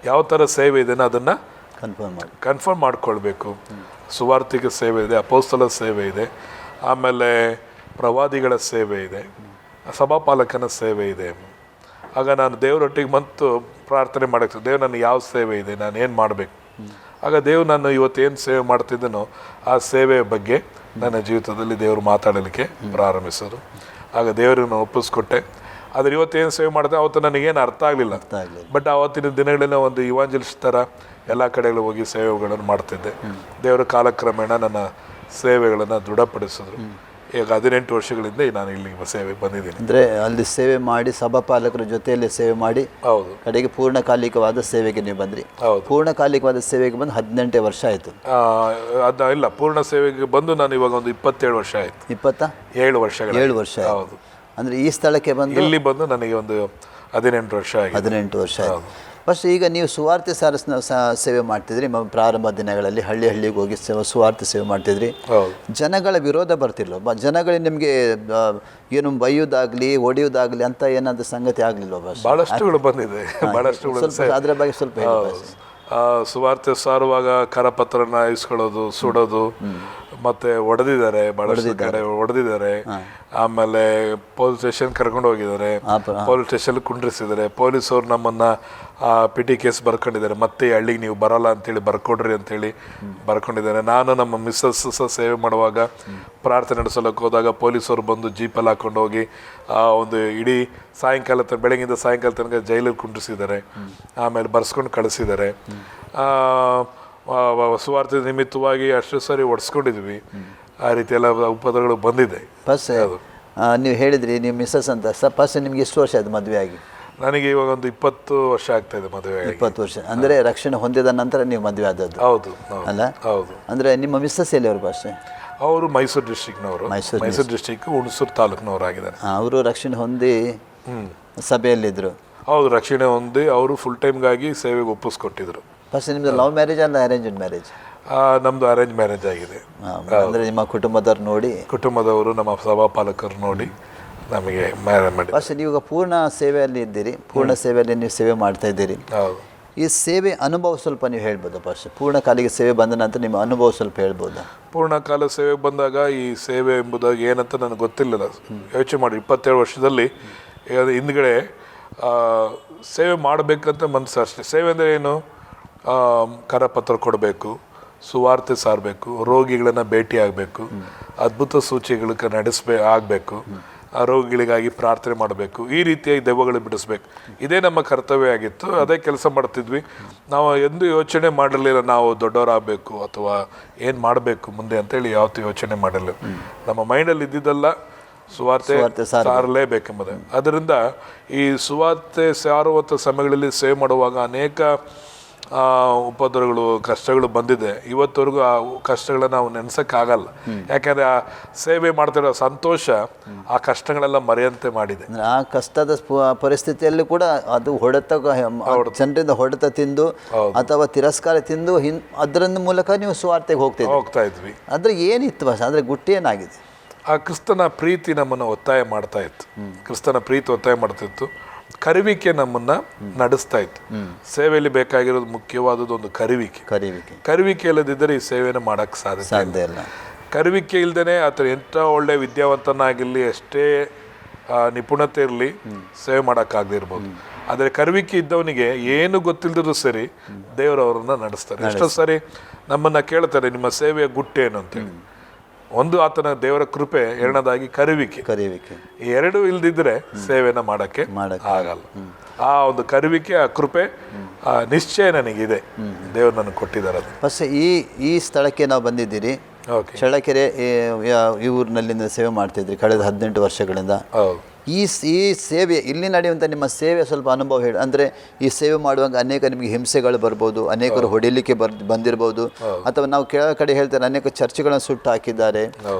ಯಾವ ಥರ ಸೇವೆ ಇದೆನೋ ಅದನ್ನು ಕನ್ಫರ್ಮ್ ಮಾಡ್ಕೊಳ್ಬೇಕು. ಸುವಾರ್ತಿಕ ಸೇವೆ ಇದೆ, ಅಪೋಸ್ತಲ ಸೇವೆ ಇದೆ, ಆಮೇಲೆ ಪ್ರವಾದಿಗಳ ಸೇವೆ ಇದೆ, ಸಭಾಪಾಲಕನ ಸೇವೆ ಇದೆ. ಆಗ ನಾನು ದೇವರೊಟ್ಟಿಗೆ ಮತ್ತು ಪ್ರಾರ್ಥನೆ ಮಾಡೋಕ್ಕೆ, ದೇವ್ರು ನನಗೆ ಯಾವ ಸೇವೆ ಇದೆ, ನಾನು ಏನು ಮಾಡಬೇಕು. ಆಗ ದೇವ್ರು ನಾನು ಇವತ್ತೇನು ಸೇವೆ ಮಾಡ್ತಿದ್ದನೋ ಆ ಸೇವೆಯ ಬಗ್ಗೆ ನನ್ನ ಜೀವಿತದಲ್ಲಿ ದೇವರು ಮಾತಾಡಲಿಕ್ಕೆ ಪ್ರಾರಂಭಿಸೋರು. ಆಗ ದೇವರಿಗೆ ನಾನು ಒಪ್ಪಿಸ್ಕೊಟ್ಟೆ. ಆದರೆ ಇವತ್ತೇನು ಸೇವೆ ಮಾಡಿದೆ ಅವತ್ತು ನನಗೇನು ಅರ್ಥ ಆಗಲಿಲ್ಲ. ಬಟ್ ಆವತ್ತಿನ ದಿನಗಳಲ್ಲಿ ಒಂದು ಇವಾಂಜಲಿಸ್ಟ್ ಥರ ಎಲ್ಲ ಕಡೆಗಳು ಹೋಗಿ ಸೇವೆಗಳನ್ನು ಮಾಡ್ತಿದ್ದೆ. ದೇವರ ಕಾಲಕ್ರಮೇಣ ನನ್ನ ಸೇವೆಗಳನ್ನು ದೃಢಪಡಿಸಿದ್ರು. ಈಗ 18 ವರ್ಷಗಳಿಂದ ನಾನು ಇಲ್ಲಿ ಸೇವೆ ಬಂದಿದ್ದೀನಿ. ಅಂದರೆ ಅಲ್ಲಿ ಸೇವೆ ಮಾಡಿ ಸಭಾಪಾಲಕರ ಜೊತೆಯಲ್ಲಿ ಸೇವೆ ಮಾಡಿ, ಹೌದು, ಕಡೆಗೆ ಪೂರ್ಣಕಾಲಿಕವಾದ ಸೇವೆಗೆ ನೀವು ಬಂದ್ರಿ. ಹೌದು, ಪೂರ್ಣಕಾಲಿಕವಾದ ಸೇವೆಗೆ ಬಂದು 18 ವರ್ಷ ಆಯಿತು. ಇಲ್ಲ, ಪೂರ್ಣ ಸೇವೆಗೆ ಬಂದು ನಾನು ಇವಾಗ ಒಂದು 27 ವರ್ಷ ಆಯಿತು. 27 ವರ್ಷಗಳು. 7 ವರ್ಷ. ಹೌದು. ಅಂದರೆ ಈ ಸ್ಥಳಕ್ಕೆ ಬಂದು ಇಲ್ಲಿ ಬಂದು ನನಗೆ ಒಂದು 18 ವರ್ಷ ಆಗಿದೆ. 18 ವರ್ಷ ಆಯಿತು. ಫಸ್ಟ್ ಈಗ ನೀವು ಸುವಾರ್ತೆ ಸೇವೆ ಮಾಡ್ತಿದ್ರಿ. ಪ್ರಾರಂಭ ದಿನಗಳಲ್ಲಿ ಹಳ್ಳಿಗೆ ಹೋಗಿ ಸುವಾರ್ತೆ ಸೇವೆ ಮಾಡ್ತಿದ್ರಿ. ಜನಗಳ ವಿರೋಧ ಬರ್ತಿರ್ಲಿಲ್ಲ? ಜನಗಳಿಗೆ ನಿಮಗೆ ಏನು ಬೈಯೋದಾಗ್ಲಿ ಹೊಡೆಯೋದಾಗ್ಲಿ ಅಂತ ಏನಾದರೂ ಸಂಗತಿ ಆಗಲಿಲ್ವ? ಭಾಳಷ್ಟುಗಳು ಬಂದಿದೆ, ಭಾಳಷ್ಟುಗಳು. ಅದರ ಬಗ್ಗೆ ಸ್ವಲ್ಪ ಹೇಳಿ. ಸುವಾರ್ತೆ ಸಾರುವಾಗ ಕರಪತ್ರನ ಇಸ್ಕೊಳ್ಳೋದು, ಸುಡೋದು, ಮತ್ತೆ ಹೊಡೆದಿದ್ದಾರೆ, ಬಹಳಷ್ಟು ಕಡೆ ಹೊಡೆದಿದ್ದಾರೆ. ಆಮೇಲೆ ಪೊಲೀಸ್ ಸ್ಟೇಷನ್ ಕರ್ಕೊಂಡು ಹೋಗಿದ್ದಾರೆ, ಪೊಲೀಸ್ ಸ್ಟೇಷನ್ ಕುಂಡ್ರಿಸಿದ್ದಾರೆ. ಪೊಲೀಸವ್ರು ನಮ್ಮನ್ನ ಪಿಟಿ ಕೇಸ್ ಬರ್ಕೊಂಡಿದ್ದಾರೆ, ಮತ್ತೆ ಈ ಹಳ್ಳಿಗೆ ನೀವು ಬರಲ್ಲ ಅಂತೇಳಿ ಬರ್ಕೊಡ್ರಿ ಅಂತೇಳಿ ಬರ್ಕೊಂಡಿದ್ದಾರೆ. ನಾನು ನಮ್ಮ ಮಿಸ್ಸಸ್ ಸಹ ಸೇವೆ ಮಾಡುವಾಗ ಪ್ರಾರ್ಥನೆ ನಡೆಸಲಕ್ಕೆ ಹೋದಾಗ ಪೊಲೀಸರು ಬಂದು ಜೀಪಲ್ಲಿ ಹಾಕೊಂಡು ಹೋಗಿ ಒಂದು ಇಡೀ ಸಾಯಂಕಾಲ ಬೆಳಗಿಂದ ಸಾಯಂಕಾಲ ತನಕ ಜೈಲಲ್ಲಿ ಕುಂಡ್ರಿಸಿದ್ದಾರೆ. ಆಮೇಲೆ ಬರ್ಸ್ಕೊಂಡು ಕಳಿಸಿದ್ದಾರೆ. ಸುವಾರ್ತೆ ನಿಮಿತ್ತವಾಗಿ ಅಷ್ಟು ಸರಿ ಒಡ್ಸ್ಕೊಂಡಿದ್ವಿ. ಆ ರೀತಿ ಎಲ್ಲ ಉಪದ್ರವಗಳು ಬಂದಿದೆ. ಫಸ್ಟ್ ನೀವು ಹೇಳಿದ್ರಿ ನೀವು ಮಿಸ್ಸಸ್ ಅಂತ. ಫಸ್ಟ್ ನಿಮ್ಗೆ ಎಷ್ಟು ವರ್ಷ ಆಯ್ತು ಮದುವೆ ಆಗಿ? ನನಗೆ ಇವಾಗ ಒಂದು 20 ವರ್ಷ ಆಗ್ತಾ ಇದೆ ಮದುವೆ. 20 ವರ್ಷ ಅಂದರೆ ರಕ್ಷಣೆ ಹೊಂದಿದ ನಂತರ ನೀವು ಮದುವೆ ಆದದ್ದು? ಹೌದು. ಅಲ್ಲ? ಹೌದು. ಅಂದರೆ ನಿಮ್ಮ ಮಿಸ್ಸಸ್ ಎಲ್ಲಿ ಅವರು ಫಸ್ಟ್? ಅವರು ಮೈಸೂರು ಡಿಸ್ಟ್ರಿಕ್ನವರು. ಮೈಸೂರು ಡಿಸ್ಟ್ರಿಕ್ಟ್ ಹುಣಸೂರು ತಾಲೂಕಿನವರು ಆಗಿದ್ದಾರೆ. ಅವರು ರಕ್ಷಣೆ ಹೊಂದಿ ಸಭೆಯಲ್ಲಿದ್ದರು? ಹೌದು, ರಕ್ಷಣೆ ಹೊಂದಿ ಅವರು ಫುಲ್ ಟೈಮ್ಗಾಗಿ ಸೇವೆಗೆ ಒಪ್ಪಿಸ್ಕೊಟ್ಟಿದ್ರು. ಫಸ್ಟ್ ನಿಮ್ದು ಲವ್ ಮ್ಯಾರೇಜ್ ಅಲ್ಲ ಅರೇಂಜ್ಡ್ ಮ್ಯಾರೇಜ್? ನಮ್ದು ಅರೇಂಜ್ ಮ್ಯಾರೇಜ್ ಆಗಿದೆ. ಅಂದರೆ ನಿಮ್ಮ ಕುಟುಂಬದವ್ರು ನೋಡಿ, ಕುಟುಂಬದವರು ನಮ್ಮ ಸಭಾಪಾಲಕರು ನೋಡಿ ನಮಗೆ ಮ್ಯಾರೇಜ್ ಮಾಡಿ. ಫಸ್ಟ್ ನೀವು ಪೂರ್ಣ ಸೇವೆಯಲ್ಲಿ ಇದ್ದೀರಿ, ಪೂರ್ಣ ಸೇವೆಯಲ್ಲಿ ನೀವು ಸೇವೆ ಮಾಡ್ತಾ ಇದ್ದೀರಿ. ಹೌದು. ಈ ಸೇವೆ ಅನುಭವ ಸ್ವಲ್ಪ ನೀವು ಹೇಳ್ಬೋದು ಫಸ್ಟ್? ಪೂರ್ಣ ಕಾಲಿಗೆ ಸೇವೆ ಬಂದ ನಂತರ ನಿಮ್ಮ ಅನುಭವ ಸ್ವಲ್ಪ ಹೇಳ್ಬೋದಾ? ಪೂರ್ಣಕಾಲ ಸೇವೆ ಬಂದಾಗ ಈ ಸೇವೆ ಎಂಬುದಾಗಿ ಏನಂತ ನನಗೆ ಗೊತ್ತಿಲ್ಲಲ್ಲ. ಯೋಚನೆ ಮಾಡಿ, 27 ವರ್ಷದಲ್ಲಿ ಹಿಂದ್ಗಡೆ ಸೇವೆ ಮಾಡಬೇಕಂತ ಮನಸ್ಸು ಅಷ್ಟೇ. ಸೇವೆ ಅಂದರೆ ಏನು? ಕರಪತ್ರ ಕೊಡಬೇಕು, ಸುವಾರ್ತೆ ಸಾರಬೇಕು, ರೋಗಿಗಳನ್ನು ಭೇಟಿ ಆಗಬೇಕು, ಅದ್ಭುತ ಸೂಚನೆಗಳಿಗೆ ಆಗಬೇಕು, ಆ ರೋಗಿಗಳಿಗಾಗಿ ಪ್ರಾರ್ಥನೆ ಮಾಡಬೇಕು, ಈ ರೀತಿಯಾಗಿ ದೆವ್ವಗಳು ಬಿಡಿಸ್ಬೇಕು. ಇದೇ ನಮ್ಮ ಕರ್ತವ್ಯ ಆಗಿತ್ತು. ಅದೇ ಕೆಲಸ ಮಾಡ್ತಿದ್ವಿ. ನಾವು ಎಂದು ಯೋಚನೆ ಮಾಡಿರಲಿಲ್ಲ ನಾವು ದೊಡ್ಡವರಾಗಬೇಕು ಅಥವಾ ಏನು ಮಾಡಬೇಕು ಮುಂದೆ ಅಂತೇಳಿ ಯಾವತ್ತೂ ಯೋಚನೆ ಮಾಡಿರಲಿಲ್ಲ. ನಮ್ಮ ಮೈಂಡಲ್ಲಿ ಇದ್ದಿದ್ದಲ್ಲ ಸುವಾರ್ತೆ ಸಾರಲೇಬೇಕೆಂಬುದು. ಅದರಿಂದ ಈ ಸುವಾರ್ತೆ ಸಾರುವಂಥ ಸಮಯಗಳಲ್ಲಿ ಸೇವೆ ಮಾಡುವಾಗ ಅನೇಕ ಉಪದ್ರವಗಳು, ಕಷ್ಟಗಳು ಬಂದಿದೆ. ಇವತ್ತವರೆಗೂ ಆ ಕಷ್ಟಗಳನ್ನ ನಾವು ನೆನೆಸೋಕ್ಕಾಗಲ್ಲ. ಯಾಕಂದರೆ ಆ ಸೇವೆ ಮಾಡ್ತಿರೋ ಸಂತೋಷ ಆ ಕಷ್ಟಗಳೆಲ್ಲ ಮರೆಯಂತೆ ಮಾಡಿದೆ. ಆ ಕಷ್ಟದ ಪರಿಸ್ಥಿತಿಯಲ್ಲಿ ಕೂಡ ಅದು ಹೊಡೆತ, ಜನರಿಂದ ಹೊಡೆತ ತಿಂದು ಅಥವಾ ತಿರಸ್ಕಾರ ತಿಂದು ಅದರ ಮೂಲಕ ನೀವು ಸುವಾರ್ತೆಗೆ ಹೋಗ್ತಾ ಇದ್ವಿ. ಅಂದರೆ ಏನಿತ್ತು ಬಸ್? ಅಂದರೆ ಗುಟ್ಟಿ ಏನಾಗಿದೆ? ಆ ಕ್ರಿಸ್ತನ ಪ್ರೀತಿ ನಮ್ಮನ್ನು ಒತ್ತಾಯ ಮಾಡ್ತಾ ಇತ್ತು. ಕ್ರಿಸ್ತನ ಪ್ರೀತಿ ಒತ್ತಾಯ ಮಾಡ್ತಿತ್ತು. ಕರುವಿಕೆ ನಮ್ಮನ್ನ ನಡೆಸ್ತಾ ಇತ್ತು. ಸೇವೆಯಲ್ಲಿ ಬೇಕಾಗಿರೋದು ಮುಖ್ಯವಾದದ್ದು ಒಂದು ಕರುವಿಕೆ ಇಲ್ಲದಿದ್ದರೆ ಈ ಸೇವೆಯನ್ನು ಮಾಡಕ್ಕೆ ಸಾಧ್ಯ ಇಲ್ಲ. ಕರುವಿಕೆ ಇಲ್ದೇನೆ ಆತ ಎಂಥ ಒಳ್ಳೆ ವಿದ್ಯಾವಂತನಾಗಿರಲಿ, ಎಷ್ಟೇ ನಿಪುಣತೆ ಇರಲಿ, ಸೇವೆ ಮಾಡೋಕ್ಕಾಗದಿರ್ಬೋದು. ಆದರೆ ಕರುವಿಕೆ ಇದ್ದವನಿಗೆ ಏನು ಗೊತ್ತಿಲ್ಲದ್ರು ಸರಿ ದೇವರವರನ್ನ ನಡೆಸ್ತಾರೆ. ಎಷ್ಟೋ ಸರಿ ನಮ್ಮನ್ನ ಕೇಳ್ತಾರೆ, ನಿಮ್ಮ ಸೇವೆಯ ಗುಟ್ಟೇನು ಅಂತೇಳಿ. ಒಂದು ಆತನ ದೇವರ ಕೃಪೆ, ಎರಡನೇದಾಗಿ ಕರುವಿಕೆ. ಎರಡು ಇಲ್ದಿದ್ರೆ ಸೇವೆನ ಮಾಡಕ್ಕೆ ಆಗಲ್ಲ. ಆ ಒಂದು ಕರುವಿಕೆ, ಆ ಕೃಪೆ, ಆ ನಿಶ್ಚಯ ನನಗಿದೆ. ದೇವರು ನನಗೆ ಕೊಟ್ಟಿದ್ದಾರೆ. ಅದು ಫಸ್ಟ್ ಈ ಸ್ಥಳಕ್ಕೆ ನಾವು ಬಂದಿದ್ದೀರಿ. ಚಳ್ಳಕೆರೆ ಈ ಊರಿನಲ್ಲಿ ಸೇವೆ ಮಾಡ್ತಿದ್ರಿ ಕಳೆದ 18 ವರ್ಷಗಳಿಂದ. ಈ ಸೇವೆ ಇಲ್ಲಿ ನಡೆಯುವಂಥ ನಿಮ್ಮ ಸೇವೆ ಸ್ವಲ್ಪ ಅನುಭವ ಹೇಳಿ. ಅಂದರೆ ಈ ಸೇವೆ ಮಾಡುವಾಗ ಅನೇಕ ನಿಮಗೆ ಹಿಂಸೆಗಳು ಬರ್ಬೋದು, ಅನೇಕರು ಹೊಡಿಲಿಕ್ಕೆ ಬಂದಿರ್ಬೋದು, ಅಥವಾ ನಾವು ಕೆಳ ಕಡೆ ಹೇಳ್ತಾರೆ ಅನೇಕ ಚರ್ಚ್ಗಳನ್ನು ಸುಟ್ಟು ಹಾಕಿದ್ದಾರೆ,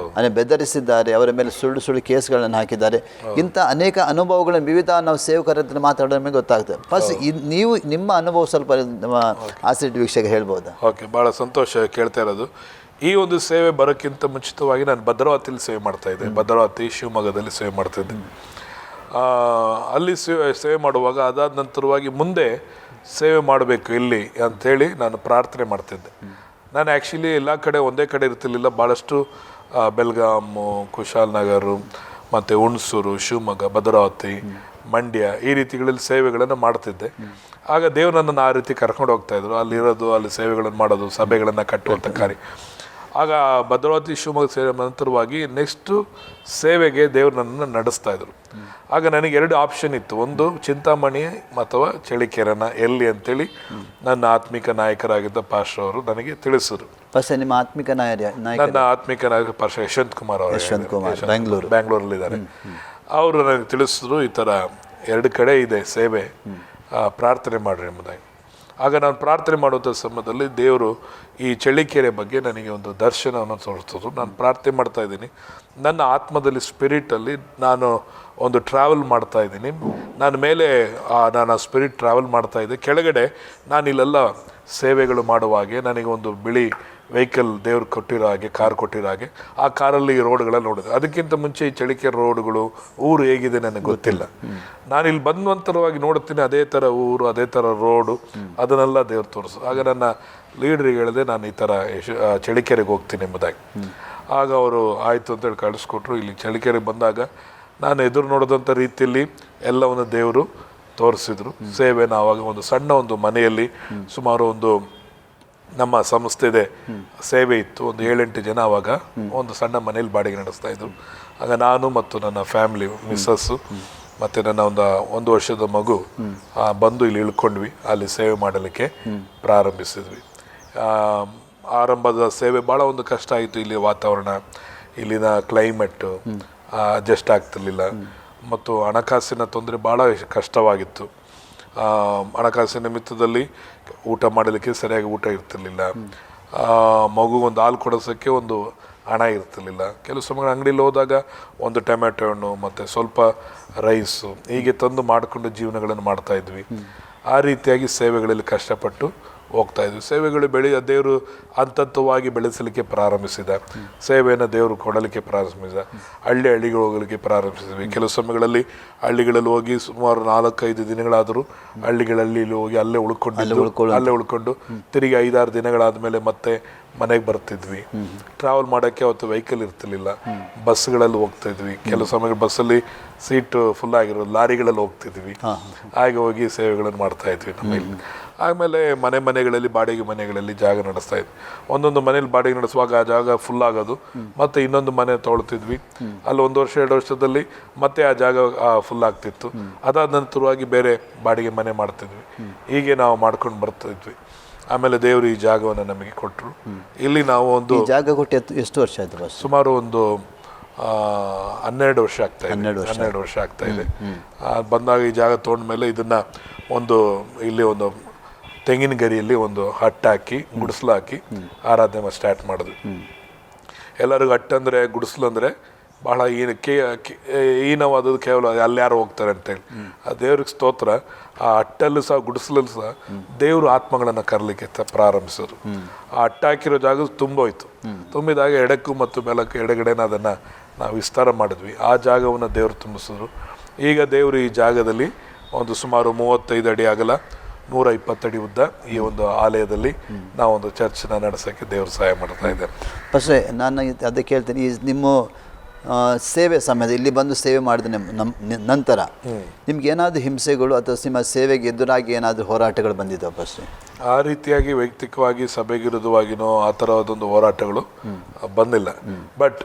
ಬೆದರಿಸಿದ್ದಾರೆ, ಅವರ ಮೇಲೆ ಸುಳ್ಳು ಕೇಸ್ಗಳನ್ನು ಹಾಕಿದ್ದಾರೆ. ಇಂಥ ಅನೇಕ ಅನುಭವಗಳನ್ನು ವಿವಿಧ ನಾವು ಸೇವಕರ ಹತ್ರ ಮಾತಾಡೋ ನಮಗೆ ಗೊತ್ತಾಗ್ತದೆ. ಫಸ್ಟ್ ನೀವು ನಿಮ್ಮ ಅನುಭವ ಸ್ವಲ್ಪ ನಮ್ಮ ಆಸಿಡ್ ವೀಕ್ಷಕ ಹೇಳ್ಬೋದಾ? ಓಕೆ, ಭಾಳ ಸಂತೋಷ ಕೇಳ್ತಾ ಇರೋದು. ಈ ಒಂದು ಸೇವೆ ಬರೋಕ್ಕಿಂತ ಮುಂಚಿತವಾಗಿ ನಾನು ಭದ್ರಾವತಿಯಲ್ಲಿ ಸೇವೆ ಮಾಡ್ತಾಯಿದ್ದೆ. ಭದ್ರಾವತಿ, ಶಿವಮೊಗ್ಗದಲ್ಲಿ ಸೇವೆ ಮಾಡ್ತಿದ್ದೆ. ಅಲ್ಲಿ ಸೇವೆ ಮಾಡುವಾಗ ಅದಾದ ನಂತರವಾಗಿ ಮುಂದೆ ಸೇವೆ ಮಾಡಬೇಕು ಇಲ್ಲಿ ಅಂಥೇಳಿ ನಾನು ಪ್ರಾರ್ಥನೆ ಮಾಡ್ತಿದ್ದೆ. ನಾನು ಆ್ಯಕ್ಚುಲಿ ಎಲ್ಲ ಕಡೆ ಒಂದೇ ಕಡೆ ಇರ್ತಿರ್ಲಿಲ್ಲ. ಭಾಳಷ್ಟು ಬೆಲ್ಗಾಮು, ಕುಶಾಲನಗರ, ಮತ್ತು ಹುಣಸೂರು, ಶಿವಮೊಗ್ಗ, ಭದ್ರಾವತಿ, ಮಂಡ್ಯ ಈ ರೀತಿಗಳಲ್ಲಿ ಸೇವೆಗಳನ್ನು ಮಾಡ್ತಿದ್ದೆ. ಆಗ ದೇವರು ನನ್ನನ್ನು ಆ ರೀತಿ ಕರ್ಕೊಂಡು ಹೋಗ್ತಾಯಿದ್ರು. ಅಲ್ಲಿರೋದು, ಅಲ್ಲಿ ಸೇವೆಗಳನ್ನು ಮಾಡೋದು, ಸಭೆಗಳನ್ನು ಕಟ್ಟುವಂಥ ಕಾರ್ಯ. ಆಗ ಭದ್ರಾವತಿ, ಶಿವಮೊಗ್ಗ ಸೇವೆ ನಂತರವಾಗಿ ನೆಕ್ಸ್ಟು ಸೇವೆಗೆ ದೇವರು ನನ್ನನ್ನು ನಡೆಸ್ತಾಯಿದ್ರು. ಆಗ ನನಗೆ 2 ಆಪ್ಷನ್ ಇತ್ತು. ಒಂದು ಚಿಂತಾಮಣಿ ಅಥವಾ ಚಳಿಕೆರೆನ ಎಲ್ಲಿ ಅಂತೇಳಿ ನನ್ನ ಆತ್ಮಿಕ ನಾಯಕರಾಗಿದ್ದ ಪಾಸ್ಟರ್ ಅವರು ನನಗೆ ತಿಳಿಸಿದ್ರು. ನಿಮ್ಮ ಆತ್ಮಿಕ ನನ್ನ ಆತ್ಮಿಕ ನಾಯಕ ಪಾಸ್ಟರ್ ಯಶವಂತ್ ಕುಮಾರ್ ಅವರು ಬ್ಯಾಂಗ್ಳೂರಲ್ಲಿದ್ದಾರೆ. ಅವರು ನನಗೆ ತಿಳಿಸಿದ್ರು, ಈ ಥರ 2 ಕಡೆ ಇದೆ ಸೇವೆ, ಪ್ರಾರ್ಥನೆ ಮಾಡ್ರಿ ಎಂಬುದಾಗಿ. ಆಗ ನಾನು ಪ್ರಾರ್ಥನೆ ಮಾಡುವಂಥ ಸಮಯದಲ್ಲಿ ದೇವರು ಈ ಚಳಿಕೆರೆ ಬಗ್ಗೆ ನನಗೆ ಒಂದು ದರ್ಶನವನ್ನು ತೋರಿಸಿದ್ರು. ನಾನು ಪ್ರಾರ್ಥನೆ ಮಾಡ್ತಾ ಇದ್ದೀನಿ. ನನ್ನ ಆತ್ಮದಲ್ಲಿ, ಸ್ಪಿರಿಟಲ್ಲಿ ನಾನು ಒಂದು ಟ್ರಾವೆಲ್ ಮಾಡ್ತಾ ಇದ್ದೀನಿ. ನಾನು ಮೇಲೆ ನಾನು ಸ್ಪಿರಿಟ್ ಟ್ರಾವೆಲ್ ಮಾಡ್ತಾ ಇದ್ದೆ. ಕೆಳಗಡೆ ನಾನು ಇಲ್ಲೆಲ್ಲ ಸೇವೆಗಳು ಮಾಡುವ ಹಾಗೆ ನನಗೆ ಒಂದು ಬಿಳಿ ವೆಹಿಕಲ್ ದೇವ್ರು ಕೊಟ್ಟಿರೋ ಹಾಗೆ, ಕಾರ್ ಕೊಟ್ಟಿರೋ ಹಾಗೆ, ಆ ಕಾರಲ್ಲಿ ರೋಡ್ಗಳೆಲ್ಲ ನೋಡಿದೆ. ಅದಕ್ಕಿಂತ ಮುಂಚೆ ಈ ಚಳಿಕೆರೆ ರೋಡ್ಗಳು, ಊರು ಹೇಗಿದೆ ನನಗೆ ಗೊತ್ತಿಲ್ಲ. ನಾನು ಇಲ್ಲಿ ಬಂದಂತರವಾಗಿ ನೋಡ್ತೀನಿ, ಅದೇ ಥರ ಊರು, ಅದೇ ಥರ ರೋಡು, ಅದನ್ನೆಲ್ಲ ದೇವ್ರು ತೋರಿಸು. ಆಗ ನನ್ನ ಲೀಡ್ರಿಗೆ ಹೇಳಿದೆ, ನಾನು ಈ ಥರ ಚಳಿಕೆರೆಗೆ ಹೋಗ್ತೀನಿ ಎಂಬುದಾಗಿ. ಆಗ ಅವರು ಆಯಿತು ಅಂತೇಳಿ ಕಳಿಸ್ಕೊಟ್ರು. ಇಲ್ಲಿ ಚಳ್ಳಕೆರೆಗೆ ಬಂದಾಗ ನಾನು ಎದುರು ನೋಡಿದಂಥ ರೀತಿಯಲ್ಲಿ ಎಲ್ಲವನ್ನು ದೇವರು ತೋರಿಸಿದ್ರು. ಸೇವೆನ ಆವಾಗ ಒಂದು ಸಣ್ಣ ಒಂದು ಮನೆಯಲ್ಲಿ ಸುಮಾರು ಒಂದು ನಮ್ಮ ಸಂಸ್ಥೆದೆ ಸೇವೆ ಇತ್ತು, ಒಂದು 7-8 ಜನ ಆವಾಗ ಒಂದು ಸಣ್ಣ ಮನೇಲಿ ಬಾಡಿಗೆ ನಡೆಸ್ತಾ ಇದ್ರು. ಆಗ ನಾನು ಮತ್ತು ನನ್ನ ಫ್ಯಾಮಿಲಿ ಮಿಸ್ಸಸ್ಸು ಮತ್ತು ನನ್ನ ಒಂದು ವರ್ಷದ ಮಗು ಬಂದು ಇಲ್ಲಿ ಇಳ್ಕೊಂಡ್ವಿ. ಅಲ್ಲಿ ಸೇವೆ ಮಾಡಲಿಕ್ಕೆ ಪ್ರಾರಂಭಿಸಿದ್ವಿ. ಆರಂಭದ ಸೇವೆ ಭಾಳ ಒಂದು ಕಷ್ಟ ಆಯಿತು. ಇಲ್ಲಿ ವಾತಾವರಣ, ಇಲ್ಲಿನ ಕ್ಲೈಮೇಟು ಅಡ್ಜಸ್ಟ್ ಆಗ್ತಿರ್ಲಿಲ್ಲ ಮತ್ತು ಹಣಕಾಸಿನ ತೊಂದರೆ ಭಾಳ ಕಷ್ಟವಾಗಿತ್ತು. ಹಣಕಾಸಿನ ನಿಮಿತ್ತದಲ್ಲಿ ಊಟ ಮಾಡಲಿಕ್ಕೆ ಸರಿಯಾಗಿ ಊಟ ಇರ್ತಿರ್ಲಿಲ್ಲ. ಮಗು ಒಂದು ಹಾಲು ಕೊಡಿಸೋಕ್ಕೆ ಒಂದು ಹಣ ಇರ್ತಿರ್ಲಿಲ್ಲ. ಕೆಲವು ಸಮಯ ಅಂಗಡಿಯಲ್ಲಿ ಹೋದಾಗ ಒಂದು ಟೊಮೆಟೊ ಹಣ್ಣು ಮತ್ತು ಸ್ವಲ್ಪ ರೈಸು ಹೀಗೆ ತಂದು ಮಾಡಿಕೊಂಡು ಜೀವನಗಳನ್ನು ಮಾಡ್ತಾಯಿದ್ವಿ. ಆ ರೀತಿಯಾಗಿ ಸೇವೆಗಳಲ್ಲಿ ಕಷ್ಟಪಟ್ಟು ಹೋಗ್ತಾ ಇದ್ವಿ. ಸೇವೆಗಳು ದೇವರು ಹಂತವಾಗಿ ಬೆಳೆಸಲಿಕ್ಕೆ ಪ್ರಾರಂಭಿಸಿದ, ಸೇವೆಯನ್ನು ದೇವರು ಕೊಡಲಿಕ್ಕೆ ಪ್ರಾರಂಭಿಸಿದ. ಹಳ್ಳಿಗೆ ಹೋಗಲಿಕ್ಕೆ ಪ್ರಾರಂಭಿಸಿದ್ವಿ. ಕೆಲವು ಸಮಯಗಳಲ್ಲಿ ಹಳ್ಳಿಗಳಲ್ಲಿ ಹೋಗಿ ಸುಮಾರು 4-5 ದಿನಗಳಾದರೂ ಹಳ್ಳಿಗಳಲ್ಲಿ ಹೋಗಿ ಅಲ್ಲೇ ಉಳ್ಕೊಂಡು ತಿರುಗಿ 5-6 ದಿನಗಳಾದ ಮೇಲೆ ಮತ್ತೆ ಮನೆಗೆ ಬರ್ತಿದ್ವಿ. ಟ್ರಾವೆಲ್ ಮಾಡೋಕ್ಕೆ ಅವತ್ತು ವೆಹಿಕಲ್ ಇರ್ತಿರ್ಲಿಲ್ಲ, ಬಸ್ಗಳಲ್ಲಿ ಹೋಗ್ತಾ ಇದ್ವಿ. ಕೆಲವು ಸಮಯ ಬಸ್ಸಲ್ಲಿ ಸೀಟು ಫುಲ್ ಆಗಿರೋದು, ಲಾರಿಗಳಲ್ಲಿ ಹೋಗ್ತಿದ್ವಿ. ಹಾಗೆ ಹೋಗಿ ಸೇವೆಗಳನ್ನು ಮಾಡ್ತಾ ಇದ್ವಿ ನಮ್ಮಲ್ಲಿ. ಆಮೇಲೆ ಮನೆಗಳಲ್ಲಿ ಬಾಡಿಗೆ ಮನೆಗಳಲ್ಲಿ ಜಾಗ ನಡೆಸ್ತಾ ಇದ್ವಿ. ಒಂದೊಂದು ಮನೇಲಿ ಬಾಡಿಗೆ ನಡೆಸುವಾಗ ಆ ಜಾಗ ಫುಲ್ ಆಗೋದು, ಮತ್ತೆ ಇನ್ನೊಂದು ಮನೆ ತೊಗೊಳ್ತಿದ್ವಿ. ಅಲ್ಲಿ 1 ವರ್ಷ 2 ವರ್ಷದಲ್ಲಿ ಮತ್ತೆ ಆ ಜಾಗ ಫುಲ್ ಆಗ್ತಿತ್ತು. ಅದಾದ ನಂತರವಾಗಿ ಬೇರೆ ಬಾಡಿಗೆ ಮನೆ ಮಾಡ್ತಿದ್ವಿ. ಹೀಗೆ ನಾವು ಮಾಡ್ಕೊಂಡು ಬರ್ತಿದ್ವಿ. ಆಮೇಲೆ ದೇವರು ಈ ಜಾಗವನ್ನು ನಮಗೆ ಕೊಟ್ಟರು. ಇಲ್ಲಿ ನಾವು ಒಂದು ಜಾಗ ಕೊಟ್ಟು ಎಷ್ಟು ವರ್ಷ ಆಯ್ತು? ಸುಮಾರು ಒಂದು 12 ವರ್ಷ ಆಗ್ತಾ ಇದೆ. 12 ವರ್ಷ ಆಗ್ತಾ ಇದೆ. ಬಂದಾಗ ಈ ಜಾಗ ತೊಗೊಂಡ್ಮೇಲೆ ಇದನ್ನ ಇಲ್ಲಿ ಒಂದು ತೆಂಗಿನ ಗರಿಯಲ್ಲಿ ಒಂದು ಹಟ್ಟು ಹಾಕಿ ಗುಡಿಸ್ಲು ಹಾಕಿ ಆರಾಧನೆ ಸ್ಟಾರ್ಟ್ ಮಾಡಿದ್ವಿ. ಎಲ್ಲರಿಗೂ ಹಟ್ಟು ಅಂದರೆ ಗುಡಿಸ್ಲು ಅಂದರೆ ಬಹಳ ಹೀನವಾದದ್ದು. ಕೇವಲ ಅಲ್ಲಿ ಯಾರು ಹೋಗ್ತಾರೆ ಅಂತೇಳಿ ಆ ದೇವ್ರಿಗೆ ಸ್ತೋತ್ರ. ಆ ಹಟ್ಟಲ್ಲೂ ಸಹ ಗುಡಿಸಲಲ್ಲೂ ಸಹ ದೇವರು ಆತ್ಮಗಳನ್ನು ಕರಲಿಕ್ಕೆ ಪ್ರಾರಂಭಿಸಿದ್ರು. ಆ ಹಟ್ಟು ಹಾಕಿರೋ ಜಾಗ ತುಂಬೋಯ್ತು. ತುಂಬಿದಾಗ ಎಡಕ್ಕೂ ಮತ್ತು ಬೆಳಕು ಎಡಗಡೆನ ಅದನ್ನು ನಾವು ವಿಸ್ತಾರ ಮಾಡಿದ್ವಿ. ಆ ಜಾಗವನ್ನು ದೇವರು ತುಂಬಿಸಿದ್ರು. ಈಗ ದೇವರು ಈ ಜಾಗದಲ್ಲಿ ಒಂದು ಸುಮಾರು 35 ಅಡಿ ಅಗಲ 120 ಅಡಿ ಉದ್ದ ಈ ಒಂದು ಆಲಯದಲ್ಲಿ ನಾವೊಂದು ಚರ್ಚನ್ನ ನಡೆಸೋಕ್ಕೆ ದೇವರು ಸಹಾಯ ಮಾಡ್ತಾ ಇದ್ದಾರೆ. പക്ഷേ ನಾನು ಅದಕ್ಕೆ ಹೇಳ್ತೀನಿ, ಈ ನಿಮ್ಮ ಸೇವೆ ಸಮಯದಲ್ಲಿ ಇಲ್ಲಿ ಬಂದು ಸೇವೆ ಮಾಡಿದ ನಂತರ ನಿಮ್ಗೆ ಏನಾದರೂ ಹಿಂಸೆಗಳು ಅಥವಾ ನಿಮ್ಮ ಸೇವೆಗೆ ಎದುರಾಗಿ ಏನಾದರೂ ಹೋರಾಟಗಳು ಬಂದಿದ್ದಾವೆ? ಫಸ್ಟ್ ಆ ರೀತಿಯಾಗಿ ವೈಯಕ್ತಿಕವಾಗಿ ಸಭೆಗೆ ವಿರುದ್ಧವಾಗಿನೋ ಆ ಥರದೊಂದು ಹೋರಾಟಗಳು ಬಂದಿಲ್ಲ. ಬಟ್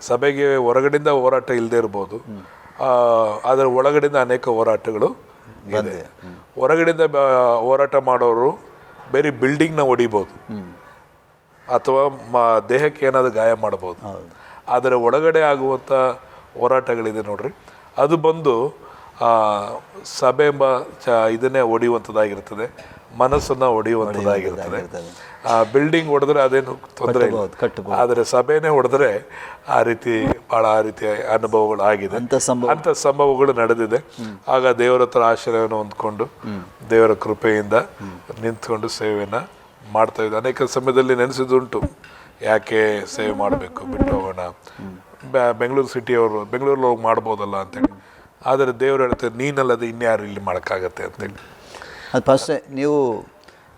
ಸಭೆಗೆ ಹೊರಗಡೆಯಿಂದ ಹೋರಾಟ ಇಲ್ಲದೆ ಇರ್ಬೋದು, ಅದರ ಒಳಗಡೆಯಿಂದ ಅನೇಕ ಹೋರಾಟಗಳು ಇದೆ. ಹೊರಗಡೆಯಿಂದ ಹೋರಾಟ ಮಾಡೋರು ಬೇರೆ ಬಿಲ್ಡಿಂಗ್ನ ಹೊಡಿಬೋದು ಅಥವಾ ದೇಹಕ್ಕೆ ಏನಾದರೂ ಗಾಯ ಮಾಡ್ಬೋದು. ಆದರೆ ಒಳಗಡೆ ಆಗುವಂಥ ಹೋರಾಟಗಳಿದೆ ನೋಡ್ರಿ, ಅದು ಬಂದು ಸಭೆ ಎಂಬ ಇದನ್ನೇ ಹೊಡೆಯುವಂಥದ್ದಾಗಿರ್ತದೆ, ಮನಸ್ಸನ್ನು ಹೊಡೆಯುವಂಥದ್ದಾಗಿರ್ತದೆ. ಬಿಲ್ಡಿಂಗ್ ಹೊಡೆದ್ರೆ ಅದೇನು ತೊಂದರೆ ಇಲ್ಲ, ಆದರೆ ಸಭೆನೇ ಹೊಡೆದ್ರೆ ಆ ರೀತಿಯ ಅನುಭವಗಳು ಆಗಿದೆ, ಅಂಥ ಸಂಭವಗಳು ನಡೆದಿದೆ. ಆಗ ದೇವರ ಹತ್ರ ಆಶ್ರಯವನ್ನು ಹೊಂದ್ಕೊಂಡು ದೇವರ ಕೃಪೆಯಿಂದ ನಿಂತ್ಕೊಂಡು ಸೇವೆಯನ್ನು ಮಾಡ್ತಾ ಇದ್ದೆ. ಅನೇಕ ಸಮಯದಲ್ಲಿ ನೆನೆಸಿದುಂಟು, ಯಾಕೆ ಸೇವೆ ಮಾಡಬೇಕು, ಬಿಟ್ಟು ಹೋಗೋಣ, ಬೆಂಗಳೂರು ಸಿಟಿಯವರು ಬೆಂಗಳೂರಲ್ಲಿ ಹೋಗಿ ಮಾಡ್ಬೋದಲ್ಲ ಅಂತೇಳಿ. ಆದರೆ ದೇವರು ಹೇಳ್ತಾರೆ, ನೀನಲ್ಲದೆ ಇನ್ಯಾರು ಇಲ್ಲಿ ಮಾಡೋಕ್ಕಾಗತ್ತೆ ಅಂತೇಳಿ. ಅದು ಫಸ್ಟ್ ನೀವು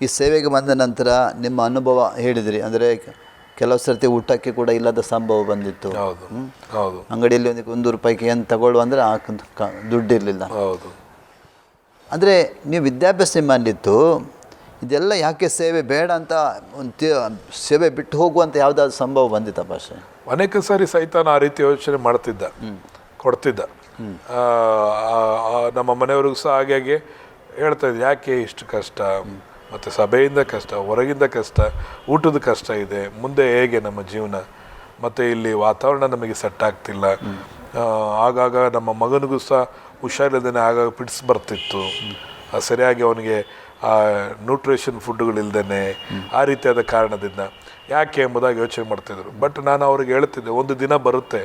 ಈ ಸೇವೆಗೆ ಬಂದ ನಂತರ ನಿಮ್ಮ ಅನುಭವ ಹೇಳಿದ್ರಿ, ಅಂದರೆ ಕೆಲವು ಸರ್ತಿ ಊಟಕ್ಕೆ ಕೂಡ ಇಲ್ಲದ ಸಂಭವ ಬಂದಿತ್ತು. ಹೌದು ಹೌದು. ಅಂಗಡಿಯಲ್ಲಿ ₹100 ಏನು ತಗೊಳ್ಳುವ ಅಂದರೆ ದುಡ್ಡಿರಲಿಲ್ಲ. ಹೌದು. ಅಂದರೆ ನೀವು ವಿದ್ಯಾಭ್ಯಾಸ ಮಾಡಲಿತ್ತು, ಇದೆಲ್ಲ ಯಾಕೆ ಸೇವೆ ಬೇಡ ಅಂತ ಒಂದು ಸೇವೆ ಬಿಟ್ಟು ಹೋಗುವಂಥ ಯಾವುದಾದ್ರು ಸಂಭವ ಬಂದಿತ್ತ ಭಾಷೆ? ಅನೇಕ ಸಾರಿ ಸೈತಾನ ಆ ರೀತಿ ಯೋಚನೆ ಕೊಡ್ತಿದ್ದ. ನಮ್ಮ ಮನೆಯವ್ರಿಗೂ ಸಹ ಹಾಗೆ ಹೇಳ್ತಾ ಇದ್ದೆ, ಯಾಕೆ ಇಷ್ಟು ಕಷ್ಟ, ಮತ್ತು ಸಭೆಯಿಂದ ಕಷ್ಟ, ಹೊರಗಿಂದ ಕಷ್ಟ, ಊಟದ ಕಷ್ಟ ಇದೆ, ಮುಂದೆ ಹೇಗೆ ನಮ್ಮ ಜೀವನ, ಮತ್ತು ಇಲ್ಲಿ ವಾತಾವರಣ ನಮಗೆ ಸೆಟ್ ಆಗ್ತಿಲ್ಲ. ಆಗಾಗ ನಮ್ಮ ಮಗನಿಗೂ ಸಹ ಹುಷಾರಿಲ್ಲದೇ ಆಗಾಗ ಪಿಡ್ಸ್ ಬರ್ತಿತ್ತು, ಸರಿಯಾಗಿ ಅವನಿಗೆ ನ್ಯೂಟ್ರಿಷನ್ ಫುಡ್ಗಳಿಲ್ದೇ ಆ ರೀತಿಯಾದ ಕಾರಣದಿಂದ ಯಾಕೆ ಎಂಬುದಾಗಿ ಯೋಚನೆ ಮಾಡ್ತಿದ್ರು. ಬಟ್ ನಾನು ಅವ್ರಿಗೆ ಹೇಳ್ತಿದ್ದೆ, ಒಂದು ದಿನ ಬರುತ್ತೆ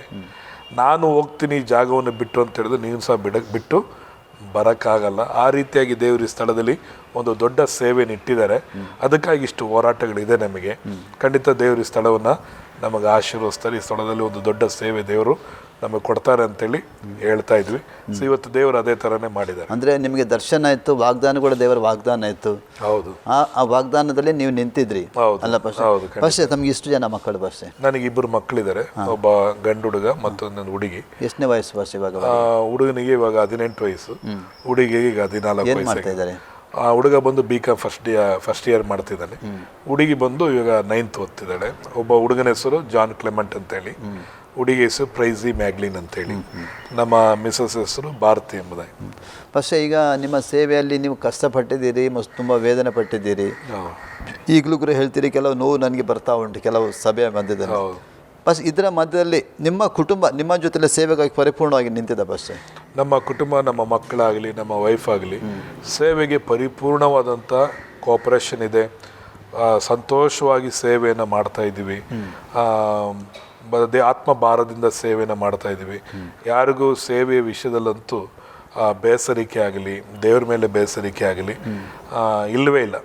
ನಾನು ಹೋಗ್ತೀನಿ ಈ ಜಾಗವನ್ನು ಬಿಟ್ಟು ಅಂತ ಹೇಳಿದ್ರೆ ನೀವು ಸಹ ಬಿಟ್ಟು ಬರೋಕ್ಕಾಗಲ್ಲ. ಆ ರೀತಿಯಾಗಿ ದೇವರು ಈ ಸ್ಥಳದಲ್ಲಿ ಒಂದು ದೊಡ್ಡ ಸೇವೆಯನ್ನು ಇಟ್ಟಿದ್ದಾರೆ. ಅದಕ್ಕಾಗಿ ಇಷ್ಟು ಹೋರಾಟಗಳಿದೆ ನಮಗೆ. ಖಂಡಿತ ದೇವರು ಈ ಸ್ಥಳವನ್ನು ನಮಗೆ ಆಶೀರ್ವದಿಸ್ತಾರೆ. ಈ ಸ್ಥಳದಲ್ಲಿ ಒಂದು ದೊಡ್ಡ ಸೇವೆ ದೇವರು ನಮಗೆ ಕೊಡ್ತಾರೆ ಅಂತೇಳಿ ಹೇಳ್ತಾ ಇದ್ವಿ. ಸೊ ಇವತ್ತು ದೇವರು ಅದೇ ಥರನೇ ಮಾಡಿದ್ದಾರೆ. ಅಂದರೆ ನಿಮಗೆ ದರ್ಶನ ಇತ್ತು, ವಾಗ್ದಾನಗಳು ದೇವರ ವಾಗ್ದಾನ ಇತ್ತು. ಹೌದು, ಆ ವಾಗ್ದಾನದಲ್ಲಿ ನೀವು ನಿಂತಿದ್ರಿ. ಹೌದು ಅಲ್ಲ ಹೌದು. ಪಶ್ಚೆ ತಮ್ಗೆ ಇಷ್ಟು ಜನ ಮಕ್ಕಳು ಪಶ್ಚೆ? ನನಗೆ 2 ಮಕ್ಕಳಿದ್ದಾರೆ. ಒಬ್ಬ ಗಂಡು ಹುಡುಗ ಮತ್ತೊಂದು ಹುಡುಗಿ. ಎಷ್ಟನೇ ವಯಸ್ಸು ಪಶ್ಚೆ ಇವಾಗ? ಹುಡುಗನಿಗೆ ಇವಾಗ 18 ವಯಸ್ಸು, ಹುಡುಗಿಗೆ ಈಗ 14 ಏನು ಮಾಡ್ತಾ ಇದ್ದಾರೆ? ಹುಡುಗ ಬಂದು BCom ಫಸ್ಟ್ ಇಯರ್ ಮಾಡ್ತಿದ್ದಾನೆ. ಹುಡುಗಿ ಬಂದು ಇವಾಗ 9th ಓದ್ತಿದ್ದಾಳೆ. ಒಬ್ಬ ಹುಡುಗನ ಹೆಸರು ಜಾನ್ ಕ್ಲೆಮೆಂಟ್ ಅಂತೇಳಿ, ಹುಡುಗಿ ಹೆಸರು ಪ್ರೈಸಿ ಮ್ಯಾಗ್ಲಿನ್ ಅಂತೇಳಿ, ನಮ್ಮ ಮಿಸಸ್ ಹೆಸರು ಭಾರತಿ ಎಂಬುದಾಗಿ. ಪಶ್ಚೆ ಈಗ ನಿಮ್ಮ ಸೇವೆಯಲ್ಲಿ ನೀವು ಕಷ್ಟಪಟ್ಟಿದ್ದೀರಿ, ತುಂಬ ವೇದನೆ ಪಟ್ಟಿದ್ದೀರಿ. ಈಗಲೂ ಕೂಡ ಹೇಳ್ತೀರಿ ಕೆಲವು ನೋವು ನನಗೆ ಬರ್ತಾ ಉಂಟು, ಕೆಲವು ಸಭೆ ಬಂದಿದ್ದಾನೆ. ಬಸ್ ಇದರ ಮಧ್ಯದಲ್ಲಿ ನಿಮ್ಮ ಕುಟುಂಬ ನಿಮ್ಮ ಜೊತೆಲೆ ಸೇವೆಗಾಗಿ ಪರಿಪೂರ್ಣವಾಗಿ ನಿಂತಿದೆ ಪಶ್ಚೆ? ನಮ್ಮ ಕುಟುಂಬ, ನಮ್ಮ ಮಕ್ಕಳಾಗಲಿ, ನಮ್ಮ ವೈಫ್ ಆಗಲಿ ಸೇವೆಗೆ ಪರಿಪೂರ್ಣವಾದಂಥ ಕೋಪರೇಷನ್ ಇದೆ. ಸಂತೋಷವಾಗಿ ಸೇವೆಯನ್ನು ಮಾಡ್ತಾ ಇದ್ದೀವಿ. ಆತ್ಮ ಭಾರದಿಂದ ಸೇವೆಯನ್ನು ಮಾಡ್ತಾ ಇದ್ದೀವಿ. ಯಾರಿಗೂ ಸೇವೆಯ ವಿಷಯದಲ್ಲಂತೂ ಬೇಸರಿಕೆ ಆಗಲಿ, ದೇವ್ರ ಮೇಲೆ ಬೇಸರಿಕೆ ಆಗಲಿ ಇಲ್ಲವೇ ಇಲ್ಲ.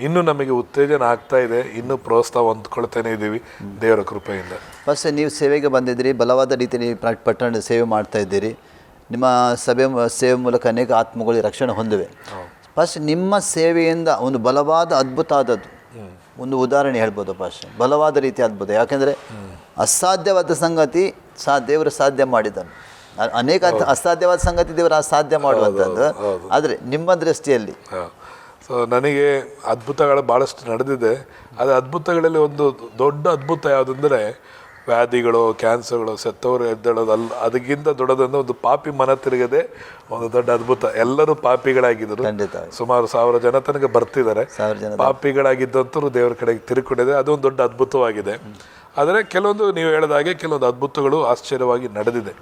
ಇನ್ನೂ ನಮಗೆ ಉತ್ತೇಜನ ಆಗ್ತಾ ಇದೆ, ಇನ್ನೂ ಪ್ರೋತ್ಸಾಹ ಹೊಂದ್ಕೊಳ್ತಾನೆ ಇದ್ದೀವಿ ದೇವರ ಕೃಪೆಯಿಂದ. ಫಸ್ಟ್ ನೀವು ಸೇವೆಗೆ ಬಂದಿದ್ದೀರಿ, ಬಲವಾದ ರೀತಿಯಲ್ಲಿ ಪಟ್ಟಣ ಸೇವೆ ಮಾಡ್ತಾ ಇದ್ದೀರಿ. ನಿಮ್ಮ ಸೇವೆ ಮೂಲಕ ಅನೇಕ ಆತ್ಮಗಳು ರಕ್ಷಣೆ ಹೊಂದಿವೆ. ಫಸ್ಟ್ ನಿಮ್ಮ ಸೇವೆಯಿಂದ ಒಂದು ಬಲವಾದ ಅದ್ಭುತ ಆದದ್ದು ಒಂದು ಉದಾಹರಣೆ ಹೇಳ್ಬೋದು ಫಸ್ಟ್? ಬಲವಾದ ರೀತಿ ಅದ್ಭುತ. ಯಾಕೆಂದರೆ ಅಸಾಧ್ಯವಾದ ಸಂಗತಿ ದೇವರು ಸಾಧ್ಯ ಮಾಡಿದನು. ಅನೇಕ ಅಸಾಧ್ಯವಾದ ಸಂಗತಿ ದೇವರು ಸಾಧ್ಯ ಮಾಡುವಂಥದ್ದು. ಆದರೆ ನಿಮ್ಮ ದೃಷ್ಟಿಯಲ್ಲಿ ಸೊ ನನಗೆ ಅದ್ಭುತಗಳು ಭಾಳಷ್ಟು ನಡೆದಿದೆ. ಅದು ಅದ್ಭುತಗಳಲ್ಲಿ ಒಂದು ದೊಡ್ಡ ಅದ್ಭುತ ಯಾವುದಂದರೆ ವ್ಯಾಧಿಗಳು, ಕ್ಯಾನ್ಸರ್ಗಳು, ಸತ್ತವರು ಎದ್ದೇಳೋದು ಅದಕ್ಕಿಂತ ದೊಡ್ಡದಂದ್ರೆ ಒಂದು ಪಾಪಿ ಮನ ತಿರುಗದೆ ಒಂದು ದೊಡ್ಡ ಅದ್ಭುತ. ಎಲ್ಲರೂ ಪಾಪಿಗಳಾಗಿದ್ದರು. ಸುಮಾರು 1000 ಜನ ತನಕ ಬರ್ತಿದ್ದಾರೆ. ಪಾಪಿಗಳಾಗಿದ್ದಂತರೂ ದೇವರ ಕಡೆಗೆ ತಿರುಗಿಕೊಂಡಿದೆ. ಅದೊಂದು ದೊಡ್ಡ ಅದ್ಭುತವಾಗಿದೆ. ಆದರೆ ಕೆಲವೊಂದು ನೀವು ಹೇಳಿದ ಹಾಗೆ ಕೆಲವೊಂದು ಅದ್ಭುತಗಳು ಆಶ್ಚರ್ಯವಾಗಿ ನಡೆದಿದೆ.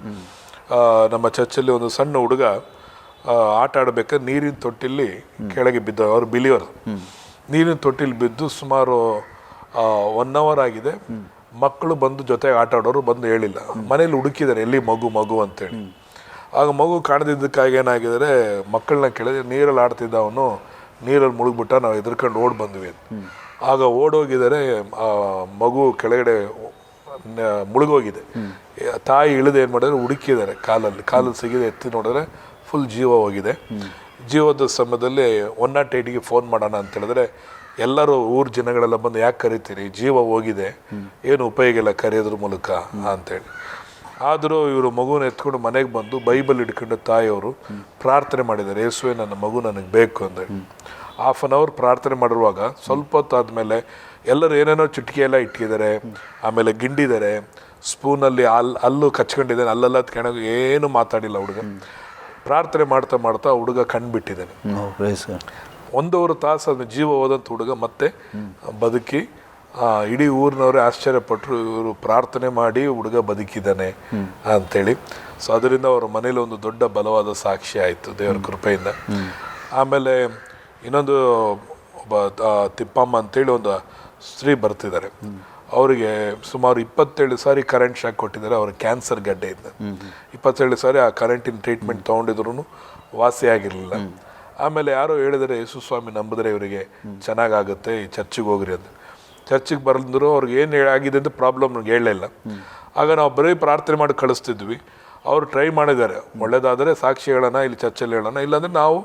ನಮ್ಮ ಚರ್ಚಲ್ಲಿ ಒಂದು ಸಣ್ಣ ಹುಡುಗ ಆಟ ಆಡಬೇಕಾದ್ರೆ ನೀರಿನ ತೊಟ್ಟಿಲಿ ಕೆಳಗೆ ಬಿದ್ದ, ಅವರು ಬಿಲಿಯವರು, ನೀರಿನ ತೊಟ್ಟಿಲಿ ಬಿದ್ದು ಸುಮಾರು 1 hour ಆಗಿದೆ. ಮಕ್ಕಳು ಬಂದು ಜೊತೆಗೆ ಆಟ ಆಡೋರು ಬಂದು ಹೇಳಿಲ್ಲ, ಮನೇಲಿ ಹುಡುಕಿದ್ದಾರೆ ಎಲ್ಲಿ ಮಗು ಅಂತೇಳಿ. ಆಗ ಮಗು ಕಾಣದಿದ್ದಕ್ಕಾಗಿ ಏನಾಗಿದ್ದಾರೆ, ಮಕ್ಕಳನ್ನ ಕೇಳಿದ್ರೆ ನೀರಲ್ಲಿ ಆಡ್ತಿದ್ದ ಅವನು ನೀರಲ್ಲಿ ಮುಳುಗ್ಬಿಟ್ಟ, ನಾವು ಎದುರ್ಕೊಂಡು ಓಡಿ ಬಂದ್ವಿ. ಆಗ ಓಡೋಗಿದ್ದಾರೆ, ಮಗು ಕೆಳಗಡೆ ಮುಳುಗೋಗಿದೆ. ತಾಯಿ ಇಳಿದು ಏನು ಮಾಡಿದ್ರೆ ಹುಡುಕಿದ್ದಾರೆ, ಕಾಲಲ್ಲಿ ಸಿಗಿದೆ, ಎತ್ತಿ ನೋಡಿದ್ರೆ ಫುಲ್ ಜೀವ ಹೋಗಿದೆ. ಜೀವದ ಸಮಯದಲ್ಲಿ 108ಗೆ ಫೋನ್ ಮಾಡೋಣ ಅಂತ ಹೇಳಿದ್ರೆ ಎಲ್ಲರೂ ಊರ ಜನಗಳೆಲ್ಲ ಬಂದು ಯಾಕೆ ಕರಿತೀರಿ, ಜೀವ ಹೋಗಿದೆ, ಏನು ಉಪಯೋಗ ಇಲ್ಲ ಕರೆಯೋದ್ರ ಮೂಲಕ ಅಂತೇಳಿ. ಆದರೂ ಇವರು ಮಗುನ ಎತ್ಕೊಂಡು ಮನೆಗೆ ಬಂದು ಬೈಬಲ್ ಹಿಡ್ಕೊಂಡು ತಾಯಿಯವರು ಪ್ರಾರ್ಥನೆ ಮಾಡಿದ್ದಾರೆ, ಯೇಸುವೆ ನನ್ನ ಮಗು ನನಗೆ ಬೇಕು ಅಂತೇಳಿ. 1/2 hour ಪ್ರಾರ್ಥನೆ ಮಾಡಿರುವಾಗ ಸ್ವಲ್ಪ ಹೊತ್ತು ಆದಮೇಲೆ ಎಲ್ಲರೂ ಏನೇನೋ ಚಿಟಿಕೆ ಎಲ್ಲ ಇಟ್ಟಿದ್ದಾರೆ, ಆಮೇಲೆ ಗಿಂಡಿದ್ದಾರೆ, ಸ್ಪೂನಲ್ಲಿ ಅಲ್ಲು ಕಚ್ಕೊಂಡಿದ್ದಾನೆ, ಅಲ್ಲೆಲ್ಲ ಕೆಣಗ ಏನು ಮಾತಾಡಿಲ್ಲ ಹುಡುಗ. ಪ್ರಾರ್ಥನೆ ಮಾಡ್ತಾ ಮಾಡ್ತಾ ಹುಡುಗ ಕಣ್ಬಿಟ್ಟಿದ್ದಾನೆ. 1 ತಾಸು ಅದನ್ನ ಜೀವ ಹೋದಂಥ ಹುಡುಗ ಮತ್ತೆ ಬದುಕಿ ಇಡೀ ಊರಿನವರೇ ಆಶ್ಚರ್ಯಪಟ್ಟರು, ಇವರು ಪ್ರಾರ್ಥನೆ ಮಾಡಿ ಹುಡುಗ ಬದುಕಿದ್ದಾನೆ ಅಂತೇಳಿ. ಸೊ ಅದರಿಂದ ಅವರ ಮನೇಲಿ ಒಂದು ದೊಡ್ಡ ಬಲವಾದ ಸಾಕ್ಷಿ ಆಯಿತು ದೇವರ ಕೃಪೆಯಿಂದ. ಆಮೇಲೆ ಇನ್ನೊಂದು ಒಬ್ಬ ತಿಪ್ಪಮ್ಮ ಅಂತೇಳಿ ಒಂದು ಸ್ತ್ರೀ ಬರ್ತಿದ್ದಾರೆ. ಅವರಿಗೆ ಸುಮಾರು 27 ಸಾರಿ ಕರೆಂಟ್ ಶಾಕ್ ಕೊಟ್ಟಿದ್ದಾರೆ. ಅವ್ರ ಕ್ಯಾನ್ಸರ್ ಗಡ್ಡೆ ಇದ್ದ 27 ಸಾರಿ ಆ ಕರೆಂಟಿನ ಟ್ರೀಟ್ಮೆಂಟ್ ತೊಗೊಂಡಿದ್ರು ವಾಸಿ ಆಗಿರಲಿಲ್ಲ. ಆಮೇಲೆ ಯಾರೋ ಹೇಳಿದರೆ ಯೇಸು ಸ್ವಾಮಿ ನಂಬಿದ್ರೆ ಇವರಿಗೆ ಚೆನ್ನಾಗಾಗುತ್ತೆ, ಈ ಚರ್ಚಿಗೆ ಹೋಗ್ರಿ ಅಂತ. ಚರ್ಚಿಗೆ ಬರೆದ್ರು ಅವ್ರಿಗೆ ಏನು ಆಗಿದೆ ಅಂತ ಪ್ರಾಬ್ಲಮ್ ನಮ್ಗೆ ಹೇಳಲಿಲ್ಲ. ಆಗ ನಾವು ಬರೀ ಪ್ರಾರ್ಥನೆ ಮಾಡಿ ಕಳಿಸ್ತಿದ್ವಿ. ಅವರು ಟ್ರೈ ಮಾಡಿದ್ದಾರೆ, ಒಳ್ಳೇದಾದರೆ ಸಾಕ್ಷಿ ಹೇಳೋಣ, ಇಲ್ಲಿ ಚರ್ಚಲ್ಲಿ ಹೇಳೋಣ, ಇಲ್ಲಾಂದರೆ ನಾವು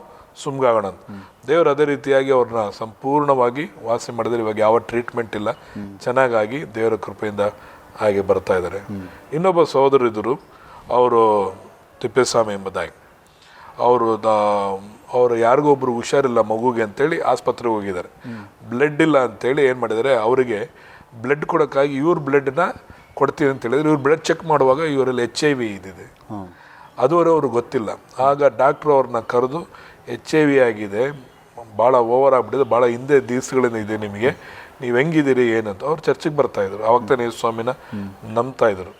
ಸುಮ್ಗಾಗೋಣ ಅಂತ. ದೇವರು ಅದೇ ರೀತಿಯಾಗಿ ಅವ್ರನ್ನ ಸಂಪೂರ್ಣವಾಗಿ ವಾಸಿ ಮಾಡಿದರೆ ಇವಾಗ ಯಾವ ಟ್ರೀಟ್ಮೆಂಟ್ ಇಲ್ಲ, ಚೆನ್ನಾಗಾಗಿ ದೇವರ ಕೃಪೆಯಿಂದ ಹಾಗೆ ಬರ್ತಾ ಇದ್ದಾರೆ. ಇನ್ನೊಬ್ಬ ಸಹೋದರಿದ್ದರು, ಅವರು ತಿಪ್ಪೇಸ್ವಾಮಿ ಎಂಬುದಾಗಿ. ಅವರು ಯಾರಿಗೋ ಒಬ್ರು ಹುಷಾರಿಲ್ಲ ಮಗುಗೆ ಅಂತೇಳಿ ಆಸ್ಪತ್ರೆಗೆ ಹೋಗಿದ್ದಾರೆ. ಬ್ಲಡ್ ಇಲ್ಲ ಅಂತೇಳಿ ಏನು ಮಾಡಿದ್ದಾರೆ, ಅವರಿಗೆ ಬ್ಲಡ್ ಕೊಡೋಕ್ಕಾಗಿ ಇವ್ರ ಬ್ಲಡ್ನ ಕೊಡ್ತೀವಿ ಅಂತ ಹೇಳಿದ್ರೆ, ಇವ್ರು ಬ್ಲಡ್ ಚೆಕ್ ಮಾಡುವಾಗ ಇವರಲ್ಲಿ HIV ಇದ್ದಿದೆ. ಅದುವರೆ ಅವ್ರಿಗೆ ಗೊತ್ತಿಲ್ಲ. ಆಗ ಡಾಕ್ಟ್ರು ಅವ್ರನ್ನ ಕರೆದು HIV ಆಗಿದೆ, ಭಾಳ ಓವರ್ ಆಗಿಬಿಟ್ಟಿದೆ, ಭಾಳ ಹಿಂದೆ ದಿವಸಗಳಿಂದ ಇದೆ ನಿಮಗೆ, ನೀವು ಹೆಂಗಿದ್ದೀರಿ ಏನಂತ. ಅವ್ರು ಚರ್ಚಿಗೆ ಬರ್ತಾಯಿದ್ರು. ಆವಾಗ ತಾನೇ ಸ್ವಾಮಿನ ನಂಬ್ತಾಯಿದ್ರು.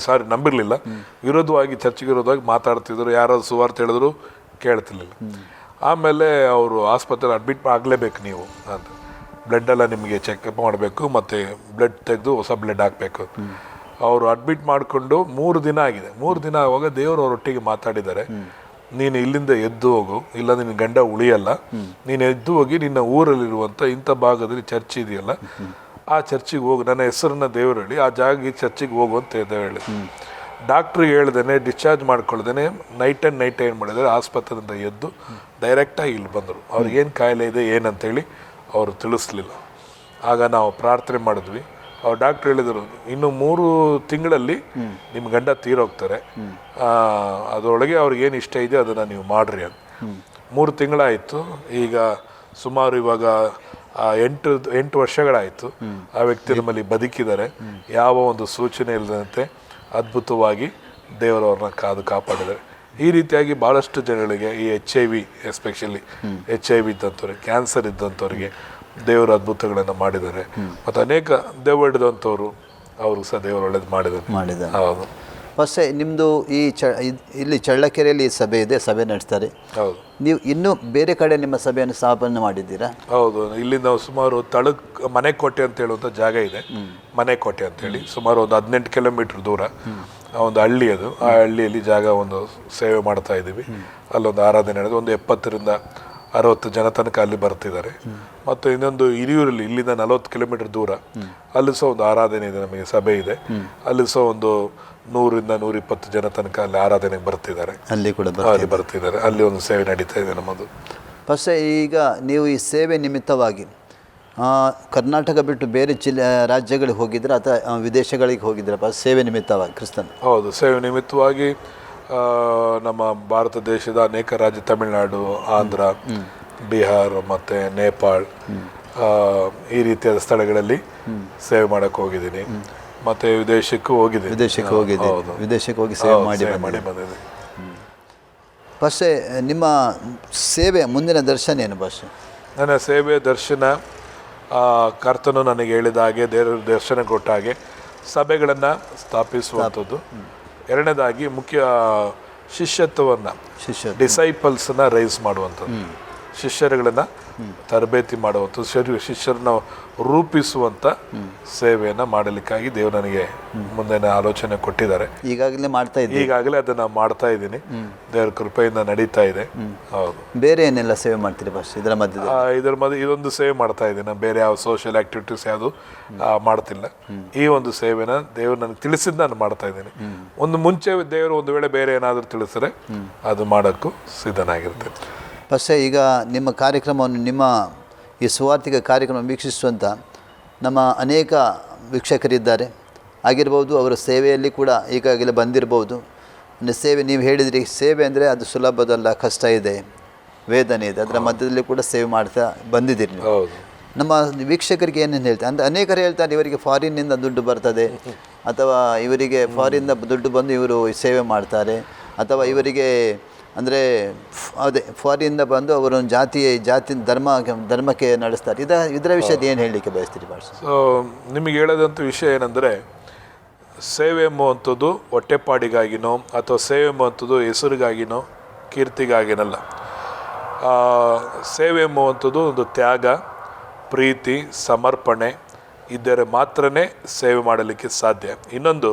ಸಾರಿ ನಂಬಿರಲಿಲ್ಲ, ವಿರೋಧವಾಗಿ ಚರ್ಚಿಗೆ ವಿರೋಧವಾಗಿ ಮಾತಾಡ್ತಿದ್ರು. ಯಾರಾದ್ರು ಸುವಾರ್ತೆ ಹೇಳಿದ್ರು ಕೇಳ್ತಿರ್ಲಿಲ್ಲ. ಆಮೇಲೆ ಅವರು ಆಸ್ಪತ್ರೆಯಲ್ಲಿ ಅಡ್ಮಿಟ್ ಆಗಲೇಬೇಕು ನೀವು ಅಂತ, ಬ್ಲಡ್ಡೆಲ್ಲ ನಿಮಗೆ ಚೆಕಪ್ ಮಾಡಬೇಕು, ಮತ್ತು ಬ್ಲಡ್ ತೆಗೆದು ಹೊಸ ಬ್ಲಡ್ ಹಾಕಬೇಕು. ಅವರು ಅಡ್ಮಿಟ್ ಮಾಡಿಕೊಂಡು 3 ದಿನ ಆಗಿದೆ. 3 ದಿನ ಆಗುವಾಗ ದೇವರು ಅವರೊಟ್ಟಿಗೆ ಮಾತಾಡಿದ್ದಾರೆ. ನೀನು ಇಲ್ಲಿಂದ ಎದ್ದು ಹೋಗು, ಇಲ್ಲ ನಿನ್ನ ಗಂಡ ಉಳಿಯಲ್ಲ, ನೀನು ಎದ್ದು ಹೋಗಿ ನಿನ್ನ ಊರಲ್ಲಿರುವಂಥ ಇಂಥ ಭಾಗದಲ್ಲಿ ಚರ್ಚ್ ಇದೆಯಲ್ಲ ಆ ಚರ್ಚಿಗೆ ಹೋಗು, ನನ್ನ ಹೆಸರನ್ನ ದೇವರು ಹೇಳಿ ಆ ಜಾಗಕ್ಕೆ ಚರ್ಚಿಗೆ ಹೋಗು ಅಂತ ಹೇಳಿ. ಡಾಕ್ಟ್ರಿಗೆ ಹೇಳ್ದೇನೆ ಡಿಸ್ಚಾರ್ಜ್ ಮಾಡ್ಕೊಳ್ದೇನೆ ನೈಟ್ ಏನು ಮಾಡಿದರೆ ಆಸ್ಪತ್ರೆಯಿಂದ ಎದ್ದು ಡೈರೆಕ್ಟಾಗಿ ಇಲ್ಲಿ ಬಂದರು. ಅವ್ರಿಗೇನು ಕಾಯಿಲೆ ಇದೆ ಏನಂತೇಳಿ ಅವರು ತಿಳಿಸ್ಲಿಲ್ಲ. ಆಗ ನಾವು ಪ್ರಾರ್ಥನೆ ಮಾಡಿದ್ವಿ. ಅವ್ರು ಡಾಕ್ಟ್ರ್ ಹೇಳಿದರು, ಇನ್ನು 3 ತಿಂಗಳಲ್ಲಿ ನಿಮ್ಮ ಗಂಡ ತೀರೋಗ್ತಾರೆ, ಅದರೊಳಗೆ ಅವ್ರಿಗೇನು ಇಷ್ಟ ಇದೆ ಅದನ್ನು ನೀವು ಮಾಡ್ರಿ ಅಂತ. 3 ತಿಂಗಳಾಯಿತು. ಈಗ ಸುಮಾರು ಇವಾಗ 8 ವರ್ಷಗಳಾಯಿತು ಆ ವ್ಯಕ್ತಿ ನಮ್ಮಲ್ಲಿ ಬದುಕಿದ್ದಾರೆ. ಯಾವ ಒಂದು ಸೂಚನೆ ಇಲ್ಲದಂತೆ ಅದ್ಭುತವಾಗಿ ದೇವರವ್ರನ್ನ ಕಾಪಾಡಿದ್ದಾರೆ. ಈ ರೀತಿಯಾಗಿ ಭಾಳಷ್ಟು ಜನಗಳಿಗೆ ಈ HIV ಎಸ್ಪೆಷಲಿ HIV ಇದ್ದಂಥವ್ರಿಗೆ, ಕ್ಯಾನ್ಸರ್ ಇದ್ದಂಥವ್ರಿಗೆ ದೇವರ ಅದ್ಭುತಗಳನ್ನು ಮಾಡಿದ್ದಾರೆ. ಮತ್ತು ಅನೇಕ ದೆವ್ವ ಹಿಡಿದಂಥವ್ರು ಅವ್ರಿಗೆ ಸಹ ದೇವರು ಒಳ್ಳೇದು ಮಾಡಿದ್ದಾರೆ. ಹೌದು. ಫಸ್ಟ್ ನಿಮ್ಮದು ಇಲ್ಲಿ ಚಳ್ಳಕೆರೆಯಲ್ಲಿ ಸಭೆ ಇದೆ, ಸಭೆ ನಡೆಸ್ತಾರೆ. ಹೌದು. ನೀವು ಇನ್ನೂ ಬೇರೆ ಕಡೆ ನಿಮ್ಮ ಸಭೆಯನ್ನು ಸ್ಥಾಪನೆ ಮಾಡಿದ್ದೀರಾ? ಹೌದು. ಇಲ್ಲಿ ನಾವು ಸುಮಾರು ಮನೆಕೋಟೆ ಅಂತ ಹೇಳುವಂಥ ಜಾಗ ಇದೆ. ಮನೆಕೋಟೆ ಅಂತೇಳಿ ಸುಮಾರು ಒಂದು 18 ಕಿಲೋಮೀಟರ್ ದೂರ ಒಂದು ಹಳ್ಳಿ ಅದು. ಆ ಹಳ್ಳಿಯಲ್ಲಿ ಜಾಗ ಒಂದು ಸೇವೆ ಮಾಡ್ತಾ ಇದ್ದೀವಿ. ಅಲ್ಲೊಂದು ಆರಾಧನೆ ನಡೆದು ಒಂದು 70ರಿಂದ 60 ಜನ ತನಕ ಅಲ್ಲಿ ಬರ್ತಿದ್ದಾರೆ. ಮತ್ತು ಇನ್ನೊಂದು ಹಿರಿಯೂರಲ್ಲಿ ಇಲ್ಲಿಂದ 40 ಕಿಲೋಮೀಟರ್ ದೂರ ಅಲ್ಲಿ ಸಹ ಒಂದು ಆರಾಧನೆ ಇದೆ, ನಮಗೆ ಸಭೆ ಇದೆ. ಅಲ್ಲಿ ಸಹ ಒಂದು 100ರಿಂದ 120 ಜನ ತನಕ ಅಲ್ಲಿ ಆರಾಧನೆಗೆ ಬರ್ತಿದ್ದಾರೆ. ಅಲ್ಲಿ ಕೂಡ ಬರ್ತಿದ್ದಾರೆ. ಅಲ್ಲಿ ಒಂದು ಸೇವೆ ನಡೀತಾ ಇದೆ ನಮ್ಮದು. ಫಸ್ಟ್ ಈಗ ನೀವು ಈ ಸೇವೆ ನಿಮಿತ್ತವಾಗಿ ಕರ್ನಾಟಕ ಬಿಟ್ಟು ಬೇರೆ ರಾಜ್ಯಗಳಿಗೆ ಹೋಗಿದ್ರೆ ಅಥವಾ ವಿದೇಶಗಳಿಗೆ ಹೋಗಿದ್ರೆ ಸೇವೆ ನಿಮಿತ್ತವಾಗಿ ಕ್ರಿಸ್ತನ್? ಹೌದು, ಸೇವೆ ನಿಮಿತ್ತವಾಗಿ ನಮ್ಮ ಭಾರತ ದೇಶದ ಅನೇಕ ರಾಜ್ಯ, ತಮಿಳುನಾಡು, ಆಂಧ್ರ, ಬಿಹಾರ್ ಮತ್ತು ನೇಪಾಳ್ ಈ ರೀತಿಯಾದ ಸ್ಥಳಗಳಲ್ಲಿ ಸೇವೆ ಮಾಡೋಕ್ಕೆ ಹೋಗಿದ್ದೀನಿ. ಮತ್ತು ವಿದೇಶಕ್ಕೆ ಹೋಗಿದ್ದೀನಿ. ವಿದೇಶಕ್ಕೆ ಹೋಗಿ ಸೇವೆ ಮಾಡಿ ಬಂದಿದ್ದೀನಿ. ಫಸ್ಟ್ ನಿಮ್ಮ ಸೇವೆ ಮುಂದಿನ ದರ್ಶನ ಏನು? ನನ್ನ ಸೇವೆ ದರ್ಶನ ಕರ್ತನು ನನಗೆ ಹೇಳಿದ ಹಾಗೆ, ದೇವರ ದರ್ಶನ ಕೊಟ್ಟ ಹಾಗೆ ಸಭೆಗಳನ್ನು ಸ್ಥಾಪಿಸುವಂಥದ್ದು. ಎರಡನೇದಾಗಿ ಮುಖ್ಯ ಶಿಷ್ಯತ್ವವನ್ನು, ಡಿಸೈಪಲ್ಸನ್ನ ರೈಸ್ ಮಾಡುವಂಥದ್ದು, ಶಿಷ್ಯರುಗಳನ್ನು ತರಬೇತಿ ಮಾಡುವಂಥದ್ದು, ಶಿಷ್ಯರನ್ನ ರೂಪಿಸುವಂಥ ಸೇವೆಯನ್ನು ಮಾಡಲಿಕ್ಕಾಗಿ ದೇವರು ನನಗೆ ಮುಂದಿನ ಆಲೋಚನೆ ಕೊಟ್ಟಿದ್ದಾರೆ. ಈಗಾಗಲೇ ಅದನ್ನು ಮಾಡ್ತಾ ಇದ್ದೀನಿ. ದೇವರ ಕೃಪೆಯಿಂದ ನಡೀತಾ ಇದೆ. ಹೌದು. ಬೇರೆ ಏನೆಲ್ಲ ಸೇವೆ ಮಾಡ್ತೀರಿ ಇದರ ಮಧ್ಯೆ ಇದೊಂದು ಸೇವೆ ಮಾಡ್ತಾ ಇದ್ದೀನಿ. ಬೇರೆ ಯಾವ ಸೋಷಿಯಲ್ ಆಕ್ಟಿವಿಟೀಸ್ ಯಾವುದು ಮಾಡ್ತಿಲ್ಲ. ಈ ಒಂದು ಸೇವೆನ ದೇವರು ನನಗೆ ತಿಳಿಸಿದ್ದು ನಾನು ಮಾಡ್ತಾ ಇದ್ದೀನಿ. ಒಂದು ಮುಂಚೆ ದೇವರು ಒಂದು ವೇಳೆ ಬೇರೆ ಏನಾದರೂ ತಿಳಿಸಿದ್ರೆ ಅದು ಮಾಡೋಕ್ಕೂ ಸಿದ್ಧನಾಗಿರ್ತೇನೆ. ಫಸ್ಟ್ ಈಗ ನಿಮ್ಮ ಕಾರ್ಯಕ್ರಮವನ್ನು, ನಿಮ್ಮ ಈ ಸುವಾರ್ತಿಕ ಕಾರ್ಯಕ್ರಮ ವೀಕ್ಷಿಸುವಂಥ ನಮ್ಮ ಅನೇಕ ವೀಕ್ಷಕರಿದ್ದಾರೆ ಆಗಿರ್ಬೋದು. ಅವರ ಸೇವೆಯಲ್ಲಿ ಕೂಡ ಈಗಾಗಲೇ ಬಂದಿರ್ಬೋದು. ಸೇವೆ ನೀವು ಹೇಳಿದ್ರಿ, ಸೇವೆ ಅಂದರೆ ಅದು ಸುಲಭದಲ್ಲ, ಕಷ್ಟ ಇದೆ, ವೇದನೆ ಇದೆ. ಅದರ ಮಧ್ಯದಲ್ಲಿ ಕೂಡ ಸೇವೆ ಮಾಡ್ತಾ ಬಂದಿದ್ದೀರಿ ನೀವು. ನಮ್ಮ ವೀಕ್ಷಕರಿಗೆ ಏನೇನು ಹೇಳ್ತಾರೆ ಅಂದರೆ, ಅನೇಕರು ಹೇಳ್ತಾರೆ ಇವರಿಗೆ ಫಾರಿನ್ನಿಂದ ದುಡ್ಡು ಬರ್ತದೆ, ಅಥವಾ ಇವರಿಗೆ ಫಾರಿನ್ನಿಂದ ದುಡ್ಡು ಬಂದು ಇವರು ಸೇವೆ ಮಾಡ್ತಾರೆ, ಅಥವಾ ಇವರಿಗೆ ಅಂದರೆ ಅದೇ ಫಾರಿನಿಂದ ಬಂದು ಅವರು ಜಾತಿ ಧರ್ಮಕ್ಕೆ ನಡೆಸ್ತಾರೆ. ಇದರ ವಿಷಯದ ಏನು ಹೇಳಲಿಕ್ಕೆ ಬಯಸ್ತೀರಿ? ಸೊ ನಿಮಗೆ ಹೇಳೋದಂಥ ವಿಷಯ ಏನಂದರೆ, ಸೇವೆ ಎಂಬುವಂಥದ್ದು ಹೊಟ್ಟೆಪಾಡಿಗಾಗಿನೋ ಅಥವಾ ಸೇವೆ ಎಂಬುವಂಥದ್ದು ಹೆಸರಿಗಾಗಿನೋ ಕೀರ್ತಿಗಾಗಿನಲ್ಲ. ಸೇವೆ ಎಂಬುವಂಥದ್ದು ಒಂದು ತ್ಯಾಗ, ಪ್ರೀತಿ, ಸಮರ್ಪಣೆ ಇದ್ದರೆ ಮಾತ್ರನೇ ಸೇವೆ ಮಾಡಲಿಕ್ಕೆ ಸಾಧ್ಯ. ಇನ್ನೊಂದು,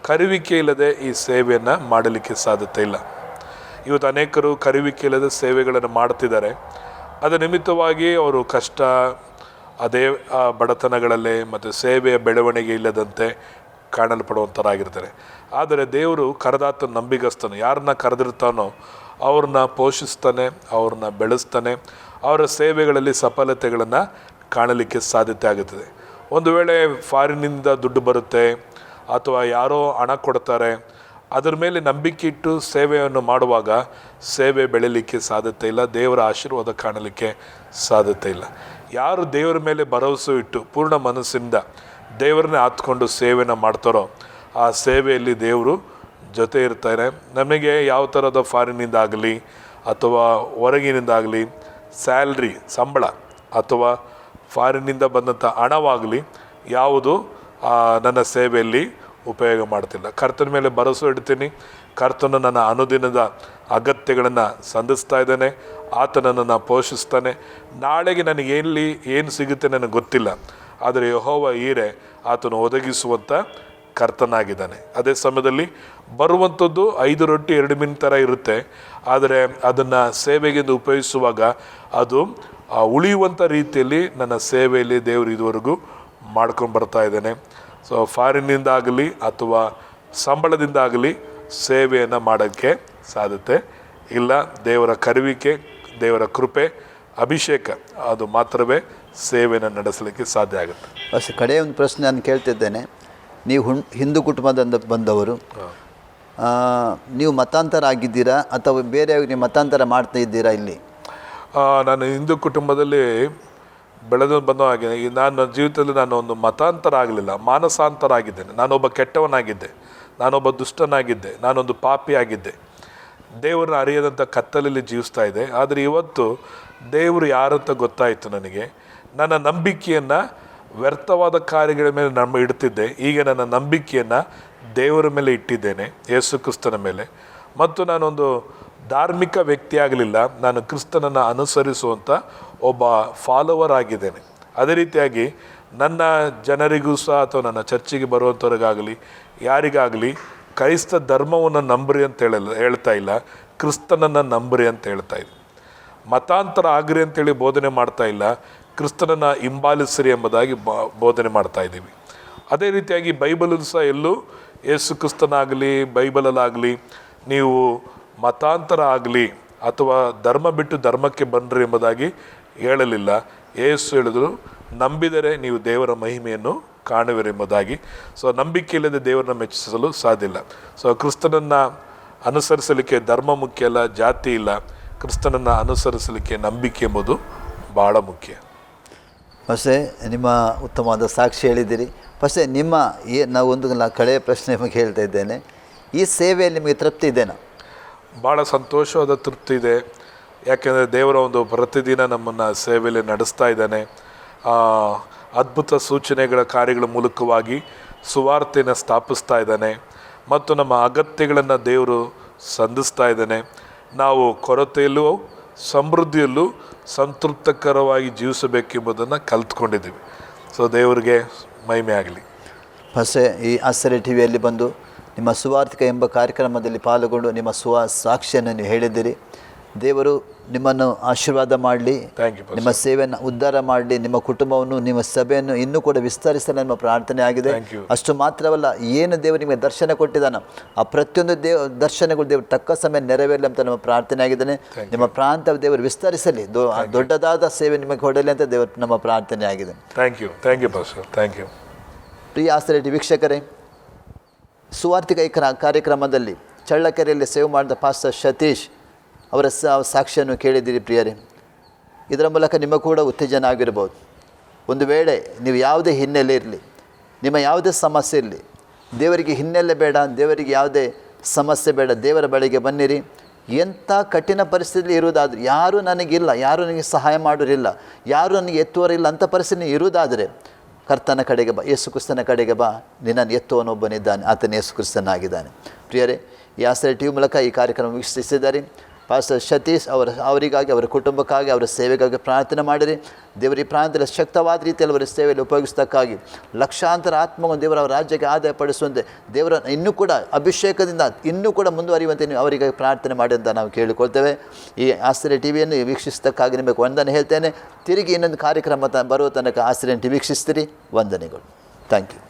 ಕರುವಿಕೆ ಇಲ್ಲದೆ ಈ ಸೇವೆಯನ್ನು ಮಾಡಲಿಕ್ಕೆ ಸಾಧ್ಯತೆ ಇಲ್ಲ. ಇವತ್ತು ಅನೇಕರು ಕರುವಿಕೆ ಇಲ್ಲದ ಸೇವೆಗಳನ್ನು ಮಾಡ್ತಿದ್ದಾರೆ. ಅದರ ನಿಮಿತ್ತವಾಗಿ ಅವರು ಕಷ್ಟ, ಅದೇ ಬಡತನಗಳಲ್ಲೇ ಮತ್ತು ಸೇವೆಯ ಬೆಳವಣಿಗೆ ಇಲ್ಲದಂತೆ ಕಾಣಲ್ಪಡುವಂಥರಾಗಿರ್ತಾರೆ. ಆದರೆ ದೇವರು ಕರೆದಾತ ನಂಬಿಗಸ್ತನು. ಯಾರನ್ನ ಕರೆದಿರ್ತಾನೋ ಅವ್ರನ್ನ ಪೋಷಿಸ್ತಾನೆ, ಅವ್ರನ್ನ ಬೆಳೆಸ್ತಾನೆ, ಅವರ ಸೇವೆಗಳಲ್ಲಿ ಸಫಲತೆಗಳನ್ನು ಕಾಣಲಿಕ್ಕೆ ಸಾಧ್ಯತೆ ಆಗುತ್ತದೆ. ಒಂದು ವೇಳೆ ಫಾರಿನಿಂದ ದುಡ್ಡು ಬರುತ್ತೆ ಅಥವಾ ಯಾರೋ ಹಣ ಕೊಡ್ತಾರೆ, ಅದರ ಮೇಲೆ ನಂಬಿಕೆ ಇಟ್ಟು ಸೇವೆಯನ್ನು ಮಾಡುವಾಗ ಸೇವೆ ಬೆಳೀಲಿಕ್ಕೆ ಸಾಧ್ಯತೆ ಇಲ್ಲ, ದೇವರ ಆಶೀರ್ವಾದ ಕಾಣಲಿಕ್ಕೆ ಸಾಧ್ಯತೆ ಇಲ್ಲ. ಯಾರು ದೇವರ ಮೇಲೆ ಭರವಸೆ ಇಟ್ಟು ಪೂರ್ಣ ಮನಸ್ಸಿಂದ ದೇವರನ್ನೇ ಆತ್ಕೊಂಡು ಸೇವೆಯನ್ನು ಮಾಡ್ತಾರೋ ಆ ಸೇವೆಯಲ್ಲಿ ದೇವರು ಜೊತೆ ಇರ್ತಾರೆ. ನಮಗೆ ಯಾವ ಥರದ ಫಾರಿನಿಂದಾಗಲಿ ಅಥವಾ ಹೊರಗಿನಿಂದಾಗಲಿ ಸ್ಯಾಲ್ರಿ, ಸಂಬಳ ಅಥವಾ ಫಾರಿನಿಂದ ಬಂದಂಥ ಹಣವಾಗಲಿ ಯಾವುದು ನನ್ನ ಸೇವೆಯಲ್ಲಿ ಉಪಯೋಗ ಮಾಡ್ತಿಲ್ಲ. ಕರ್ತನ ಮೇಲೆ ಭರವಸೆ ಇಡ್ತೀನಿ. ಕರ್ತನು ನನ್ನ ಅನುದಿನದ ಅಗತ್ಯಗಳನ್ನು ಸಂಧಿಸ್ತಾ ಇದ್ದಾನೆ. ಆತ ನನ್ನನ್ನು ಪೋಷಿಸ್ತಾನೆ. ನಾಳೆಗೆ ನನಗೆ ಏನು ಸಿಗುತ್ತೆ ನನಗೆ ಗೊತ್ತಿಲ್ಲ, ಆದರೆ ಯೆಹೋವ ಈರೆ ಆತನು ಒದಗಿಸುವಂಥ ಕರ್ತನಾಗಿದ್ದಾನೆ. ಅದೇ ಸಮಯದಲ್ಲಿ ಬರುವಂಥದ್ದು 5 ರೊಟ್ಟಿ 2 ಮೀನು ಥರ ಇರುತ್ತೆ, ಆದರೆ ಅದನ್ನು ಸೇವೆಗೆಂದು ಉಪಯೋಗಿಸುವಾಗ ಅದು ಉಳಿಯುವಂಥ ರೀತಿಯಲ್ಲಿ ನನ್ನ ಸೇವೆಯಲ್ಲಿ ದೇವರು ಇದುವರೆಗೂ ಮಾಡ್ಕೊಂಡು ಬರ್ತಾ ಇದ್ದಾನೆ. ಸೊ ಫಾರಿನ್ನಿಂದಾಗಲಿ ಅಥವಾ ಸಂಬಳದಿಂದಾಗಲಿ ಸೇವೆಯನ್ನು ಮಾಡೋಕ್ಕೆ ಸಾಧ್ಯತೆ ಇಲ್ಲ. ದೇವರ ಕರುವಿಕೆ, ದೇವರ ಕೃಪೆ, ಅಭಿಷೇಕ ಅದು ಮಾತ್ರವೇ ಸೇವೆಯನ್ನು ನಡೆಸಲಿಕ್ಕೆ ಸಾಧ್ಯ ಆಗುತ್ತೆ. ಅಷ್ಟೇ. ಕಡೆಯ ಒಂದು ಪ್ರಶ್ನೆ ನಾನು ಕೇಳ್ತಿದ್ದೇನೆ. ನೀವು ಹಿಂದೂ ಕುಟುಂಬದಿಂದ ಬಂದವರು, ನೀವು ಮತಾಂತರ ಆಗಿದ್ದೀರಾ ಅಥವಾ ಬೇರೆಯವ್ರಿಗೆ ನೀವು ಮತಾಂತರ ಮಾಡ್ತಾ ಇದ್ದೀರಾ? ಇಲ್ಲಿ ನಾನು ಹಿಂದೂ ಕುಟುಂಬದಲ್ಲಿ ಬೆಳೆದು ಬಂದ ಹಾಗೆ ನನ್ನ ಜೀವಿತದಲ್ಲಿ ನಾನು ಒಂದು ಮತಾಂತರ ಆಗಲಿಲ್ಲ, ಮಾನಸಾಂತರ ಆಗಿದ್ದೇನೆ. ನಾನೊಬ್ಬ ಕೆಟ್ಟವನಾಗಿದ್ದೆ, ನಾನೊಬ್ಬ ದುಷ್ಟನಾಗಿದ್ದೆ, ನಾನೊಂದು ಪಾಪಿಯಾಗಿದ್ದೆ, ದೇವರನ್ನ ಅರಿಯದಂಥ ಕತ್ತಲಲ್ಲಿ ಜೀವಿಸ್ತಾ ಇದ್ದೆ. ಆದರೆ ಇವತ್ತು ದೇವರು ಯಾರಂತ ಗೊತ್ತಾಯಿತು ನನಗೆ. ನನ್ನ ನಂಬಿಕೆಯನ್ನು ವ್ಯರ್ಥವಾದ ಕಾರ್ಯಗಳ ಮೇಲೆ ಇಡ್ತಿದ್ದೆ. ಈಗ ನನ್ನ ನಂಬಿಕೆಯನ್ನು ದೇವರ ಮೇಲೆ ಇಟ್ಟಿದ್ದೇನೆ, ಯೇಸು ಕ್ರಿಸ್ತನ ಮೇಲೆ. ಮತ್ತು ನಾನೊಂದು ಧಾರ್ಮಿಕ ವ್ಯಕ್ತಿ ಆಗಲಿಲ್ಲ, ನಾನು ಕ್ರಿಸ್ತನನ್ನು ಅನುಸರಿಸುವಂಥ ಒಬ್ಬ ಫಾಲೋವರ್ ಆಗಿದ್ದೇನೆ. ಅದೇ ರೀತಿಯಾಗಿ ನನ್ನ ಜನರಿಗೂ ಸಹ ಅಥವಾ ನನ್ನ ಚರ್ಚಿಗೆ ಬರುವಂಥವ್ರಿಗಾಗಲಿ ಯಾರಿಗಾಗಲಿ ಕ್ರೈಸ್ತ ಧರ್ಮವನ್ನು ನಂಬ್ರಿ ಅಂತ ಹೇಳ್ತಾ ಇಲ್ಲ, ಕ್ರಿಸ್ತನನ್ನು ನಂಬ್ರಿ ಅಂತ ಹೇಳ್ತಾ ಇದ್ದೀನಿ. ಮತಾಂತರ ಆಗ್ರಿ ಅಂತೇಳಿ ಬೋಧನೆ ಮಾಡ್ತಾ ಇಲ್ಲ, ಕ್ರಿಸ್ತನನ್ನು ಹಿಂಬಾಲಿಸ್ರಿ ಎಂಬುದಾಗಿ ಬೋಧನೆ ಮಾಡ್ತಾ ಇದ್ದೀವಿ. ಅದೇ ರೀತಿಯಾಗಿ ಬೈಬಲಲ್ಲೂ ಸಹ ಎಲ್ಲೂ ಯೇಸು ಕ್ರಿಸ್ತನಾಗಲಿ ಬೈಬಲಲ್ಲಾಗಲಿ ನೀವು ಮತಾಂತರ ಆಗಲಿ ಅಥವಾ ಧರ್ಮ ಬಿಟ್ಟು ಧರ್ಮಕ್ಕೆ ಬನ್ನಿರಿ ಎಂಬುದಾಗಿ ಹೇಳಲಿಲ್ಲ. ಯೇಸು ಹೇಳಿದ್ರು, ನಂಬಿದರೆ ನೀವು ದೇವರ ಮಹಿಮೆಯನ್ನು ಕಾಣುವಿರಿ ಎಂಬುದಾಗಿ. ಸೊ ನಂಬಿಕೆ ಇಲ್ಲದೆ ದೇವರನ್ನ ಮೆಚ್ಚಿಸಲು ಸಾಧ್ಯ ಇಲ್ಲ. ಸೊ ಕ್ರಿಸ್ತನನ್ನು ಅನುಸರಿಸಲಿಕ್ಕೆ ಧರ್ಮ ಮುಖ್ಯ ಅಲ್ಲ, ಜಾತಿ ಇಲ್ಲ. ಕ್ರಿಸ್ತನನ್ನು ಅನುಸರಿಸಲಿಕ್ಕೆ ನಂಬಿಕೆ ಎಂಬುದು ಭಾಳ ಮುಖ್ಯ. ಪಸೆ ನಿಮ್ಮ ಉತ್ತಮವಾದ ಸಾಕ್ಷಿ ಹೇಳಿದ್ದೀರಿ. ಪಸೆ ನಿಮ್ಮ ನಾವು ಒಂದು ಕಳೆಯ ಪ್ರಶ್ನೆ ನಿಮಗೆ ಹೇಳ್ತಾ ಇದ್ದೇನೆ, ಈ ಸೇವೆಯಲ್ಲಿ ನಿಮಗೆ ತೃಪ್ತಿ ಇದೆನಾ? ಭಾಳ ಸಂತೋಷವಾದ ತೃಪ್ತಿ ಇದೆ. ಯಾಕೆಂದರೆ ದೇವರ ಒಂದು ಪ್ರತಿದಿನ ನಮ್ಮನ್ನು ಸೇವೆಯಲ್ಲಿ ನಡೆಸ್ತಾ ಇದ್ದಾನೆ. ಅದ್ಭುತ ಸೂಚನೆಗಳ ಕಾರ್ಯಗಳ ಮೂಲಕವಾಗಿ ಸುವಾರ್ತೆಯನ್ನು ಸ್ಥಾಪಿಸ್ತಾ ಇದ್ದಾನೆ ಮತ್ತು ನಮ್ಮ ಅಗತ್ಯಗಳನ್ನು ದೇವರು ಸಂಧಿಸ್ತಾ ಇದ್ದಾನೆ. ನಾವು ಕೊರತೆಯಲ್ಲೂ ಸಮೃದ್ಧಿಯಲ್ಲೂ ಸಂತೃಪ್ತಕರವಾಗಿ ಜೀವಿಸಬೇಕೆಂಬುದನ್ನು ಕಲ್ತ್ಕೊಂಡಿದ್ದೀವಿ. ಸೊ ದೇವರಿಗೆ ಮಹಿಮೆ ಆಗಲಿ. ಪಸೆ ಈ ಆಶ್ಚರ್ಯ ಟಿ ವಿಯಲ್ಲಿ ಬಂದು ನಿಮ್ಮ ಸುವಾರ್ತಿಕ ಎಂಬ ಕಾರ್ಯಕ್ರಮದಲ್ಲಿ ಪಾಲ್ಗೊಂಡು ನಿಮ್ಮ ಸಾಕ್ಷಿಯನ್ನು ನೀವು ಹೇಳಿದ್ದೀರಿ. ದೇವರು ನಿಮ್ಮನ್ನು ಆಶೀರ್ವಾದ ಮಾಡಲಿ, ನಿಮ್ಮ ಸೇವೆಯನ್ನು ಉದ್ಧಾರ ಮಾಡಲಿ, ನಿಮ್ಮ ಕುಟುಂಬವನ್ನು ನಿಮ್ಮ ಸಭೆಯನ್ನು ಇನ್ನೂ ಕೂಡ ವಿಸ್ತರಿಸಲು ನಿಮ್ಮ ಪ್ರಾರ್ಥನೆ ಆಗಿದೆ. ಅಷ್ಟು ಮಾತ್ರವಲ್ಲ, ಏನು ದೇವರು ನಿಮಗೆ ದರ್ಶನ ಕೊಟ್ಟಿದ್ದಾನೋ ಆ ಪ್ರತಿಯೊಂದು ದರ್ಶನಗಳು ದೇವರು ತಕ್ಕ ಸಮಯ ನೆರವೇರಲಿ ಅಂತ ನಮ್ಮ ಪ್ರಾರ್ಥನೆ ಆಗಿದ್ದಾನೆ. ನಿಮ್ಮ ಪ್ರಾಂತ ದೇವರು ವಿಸ್ತರಿಸಲಿ, ದೊಡ್ಡದಾದ ಸೇವೆ ನಿಮಗೆ ಕೊಡಲಿ ಅಂತ ದೇವರು ನಮ್ಮ ಪ್ರಾರ್ಥನೆ ಆಗಿದೆ. Thank you pastor, thank you. ಪ್ರಿಯ ಆಶ್ಚರ್ಯ ಟಿ ವೀಕ್ಷಕರೇ, ಸುವಾರ್ತಿಕ ಕಾರ್ಯಕ್ರಮದಲ್ಲಿ ಚಳ್ಳಕೆರೆಯಲ್ಲಿ ಸೇವೆ ಮಾಡಿದ ಪಾಸ್ಟರ್ ಸತೀಶ್ ಅವರ ಸಾಕ್ಷಿಯನ್ನು ಕೇಳಿದ್ದೀರಿ ಪ್ರಿಯರೇ. ಇದರ ಮೂಲಕ ನಿಮಗೆ ಕೂಡ ಉತ್ತೇಜನ ಆಗಿರ್ಬೋದು. ಒಂದು ವೇಳೆ ನೀವು ಯಾವುದೇ ಹಿನ್ನೆಲೆ ಇರಲಿ, ನಿಮ್ಮ ಯಾವುದೇ ಸಮಸ್ಯೆ ಇರಲಿ, ದೇವರಿಗೆ ಹಿನ್ನೆಲೆ ಬೇಡ, ದೇವರಿಗೆ ಯಾವುದೇ ಸಮಸ್ಯೆ ಬೇಡ, ದೇವರ ಬಳಿಗೆ ಬನ್ನಿರಿ. ಎಂಥ ಕಠಿಣ ಪರಿಸ್ಥಿತಿಯಲ್ಲಿ ಇರುವುದಾದರೆ, ಯಾರೂ ನನಗಿಲ್ಲ, ಯಾರೂ ನನಗೆ ಸಹಾಯ ಮಾಡೋರಿಲ್ಲ, ಯಾರೂ ನನಗೆ ಎತ್ತುವರಿಲ್ಲ ಅಂತ ಪರಿಸ್ಥಿತಿ ಇರುವುದಾದರೆ ಕರ್ತನ ಕಡೆಗೆ ಬಾ, ಯೇಸು ಕ್ರಿಸ್ತನ ಕಡೆಗೆ ಬಾ. ನಿನ್ನನ್ನು ಎತ್ತುವನೊಬ್ಬನಿದ್ದಾನೆ, ಆತನ ಯೇಸು ಕ್ರಿಸ್ತನಾಗಿದ್ದಾನೆ. ಪ್ರಿಯರೇ, ಈ ಆಶ್ಚರ್ಯ ಟಿ ವಿ ಮೂಲಕ ಈ ಕಾರ್ಯಕ್ರಮ ವೀಕ್ಷಿಸಿದ್ದಾರೆ. ಪಾಸ್ಟರ್ ಸತೀಶ್ ಅವರಿಗಾಗಿ, ಅವರ ಕುಟುಂಬಕ್ಕಾಗಿ, ಅವರ ಸೇವೆಗಾಗಿ ಪ್ರಾರ್ಥನೆ ಮಾಡಿರಿ. ದೇವರ ಈ ಪ್ರಾಂತದಲ್ಲಿ ಶಕ್ತವಾದ ರೀತಿಯಲ್ಲಿ ಅವರ ಸೇವೆಯಲ್ಲಿ ಉಪಯೋಗಿಸೋದಕ್ಕಾಗಿ ಲಕ್ಷಾಂತರ ಆತ್ಮವನ್ನು ದೇವರ ರಾಜ್ಯಕ್ಕೆ ಆದಾಯ ಪಡಿಸುವಂತೆ, ದೇವರ ಇನ್ನೂ ಕೂಡ ಅಭಿಷೇಕದಿಂದ ಇನ್ನೂ ಕೂಡ ಮುಂದುವರಿಯುವಂತೆ ನೀವು ಅವರಿಗೆ ಪ್ರಾರ್ಥನೆ ಮಾಡಿ ಅಂತ ನಾವು ಕೇಳಿಕೊಳ್ತೇವೆ. ಈ ಆಶ್ಚರ್ಯ ಟಿ ವಿಯನ್ನು ವೀಕ್ಷಿಸೋದಕ್ಕಾಗಿ ನಿಮಗೆ ವಂದನೆ ಹೇಳ್ತೇನೆ. ತಿರುಗಿ ಇನ್ನೊಂದು ಕಾರ್ಯಕ್ರಮ ಬರುವ ತನಕ ಆಶ್ಚರ್ಯ ಟಿ ವಿ ವೀಕ್ಷಿಸ್ತೀರಿ. ವಂದನೆಗಳು. Thank you.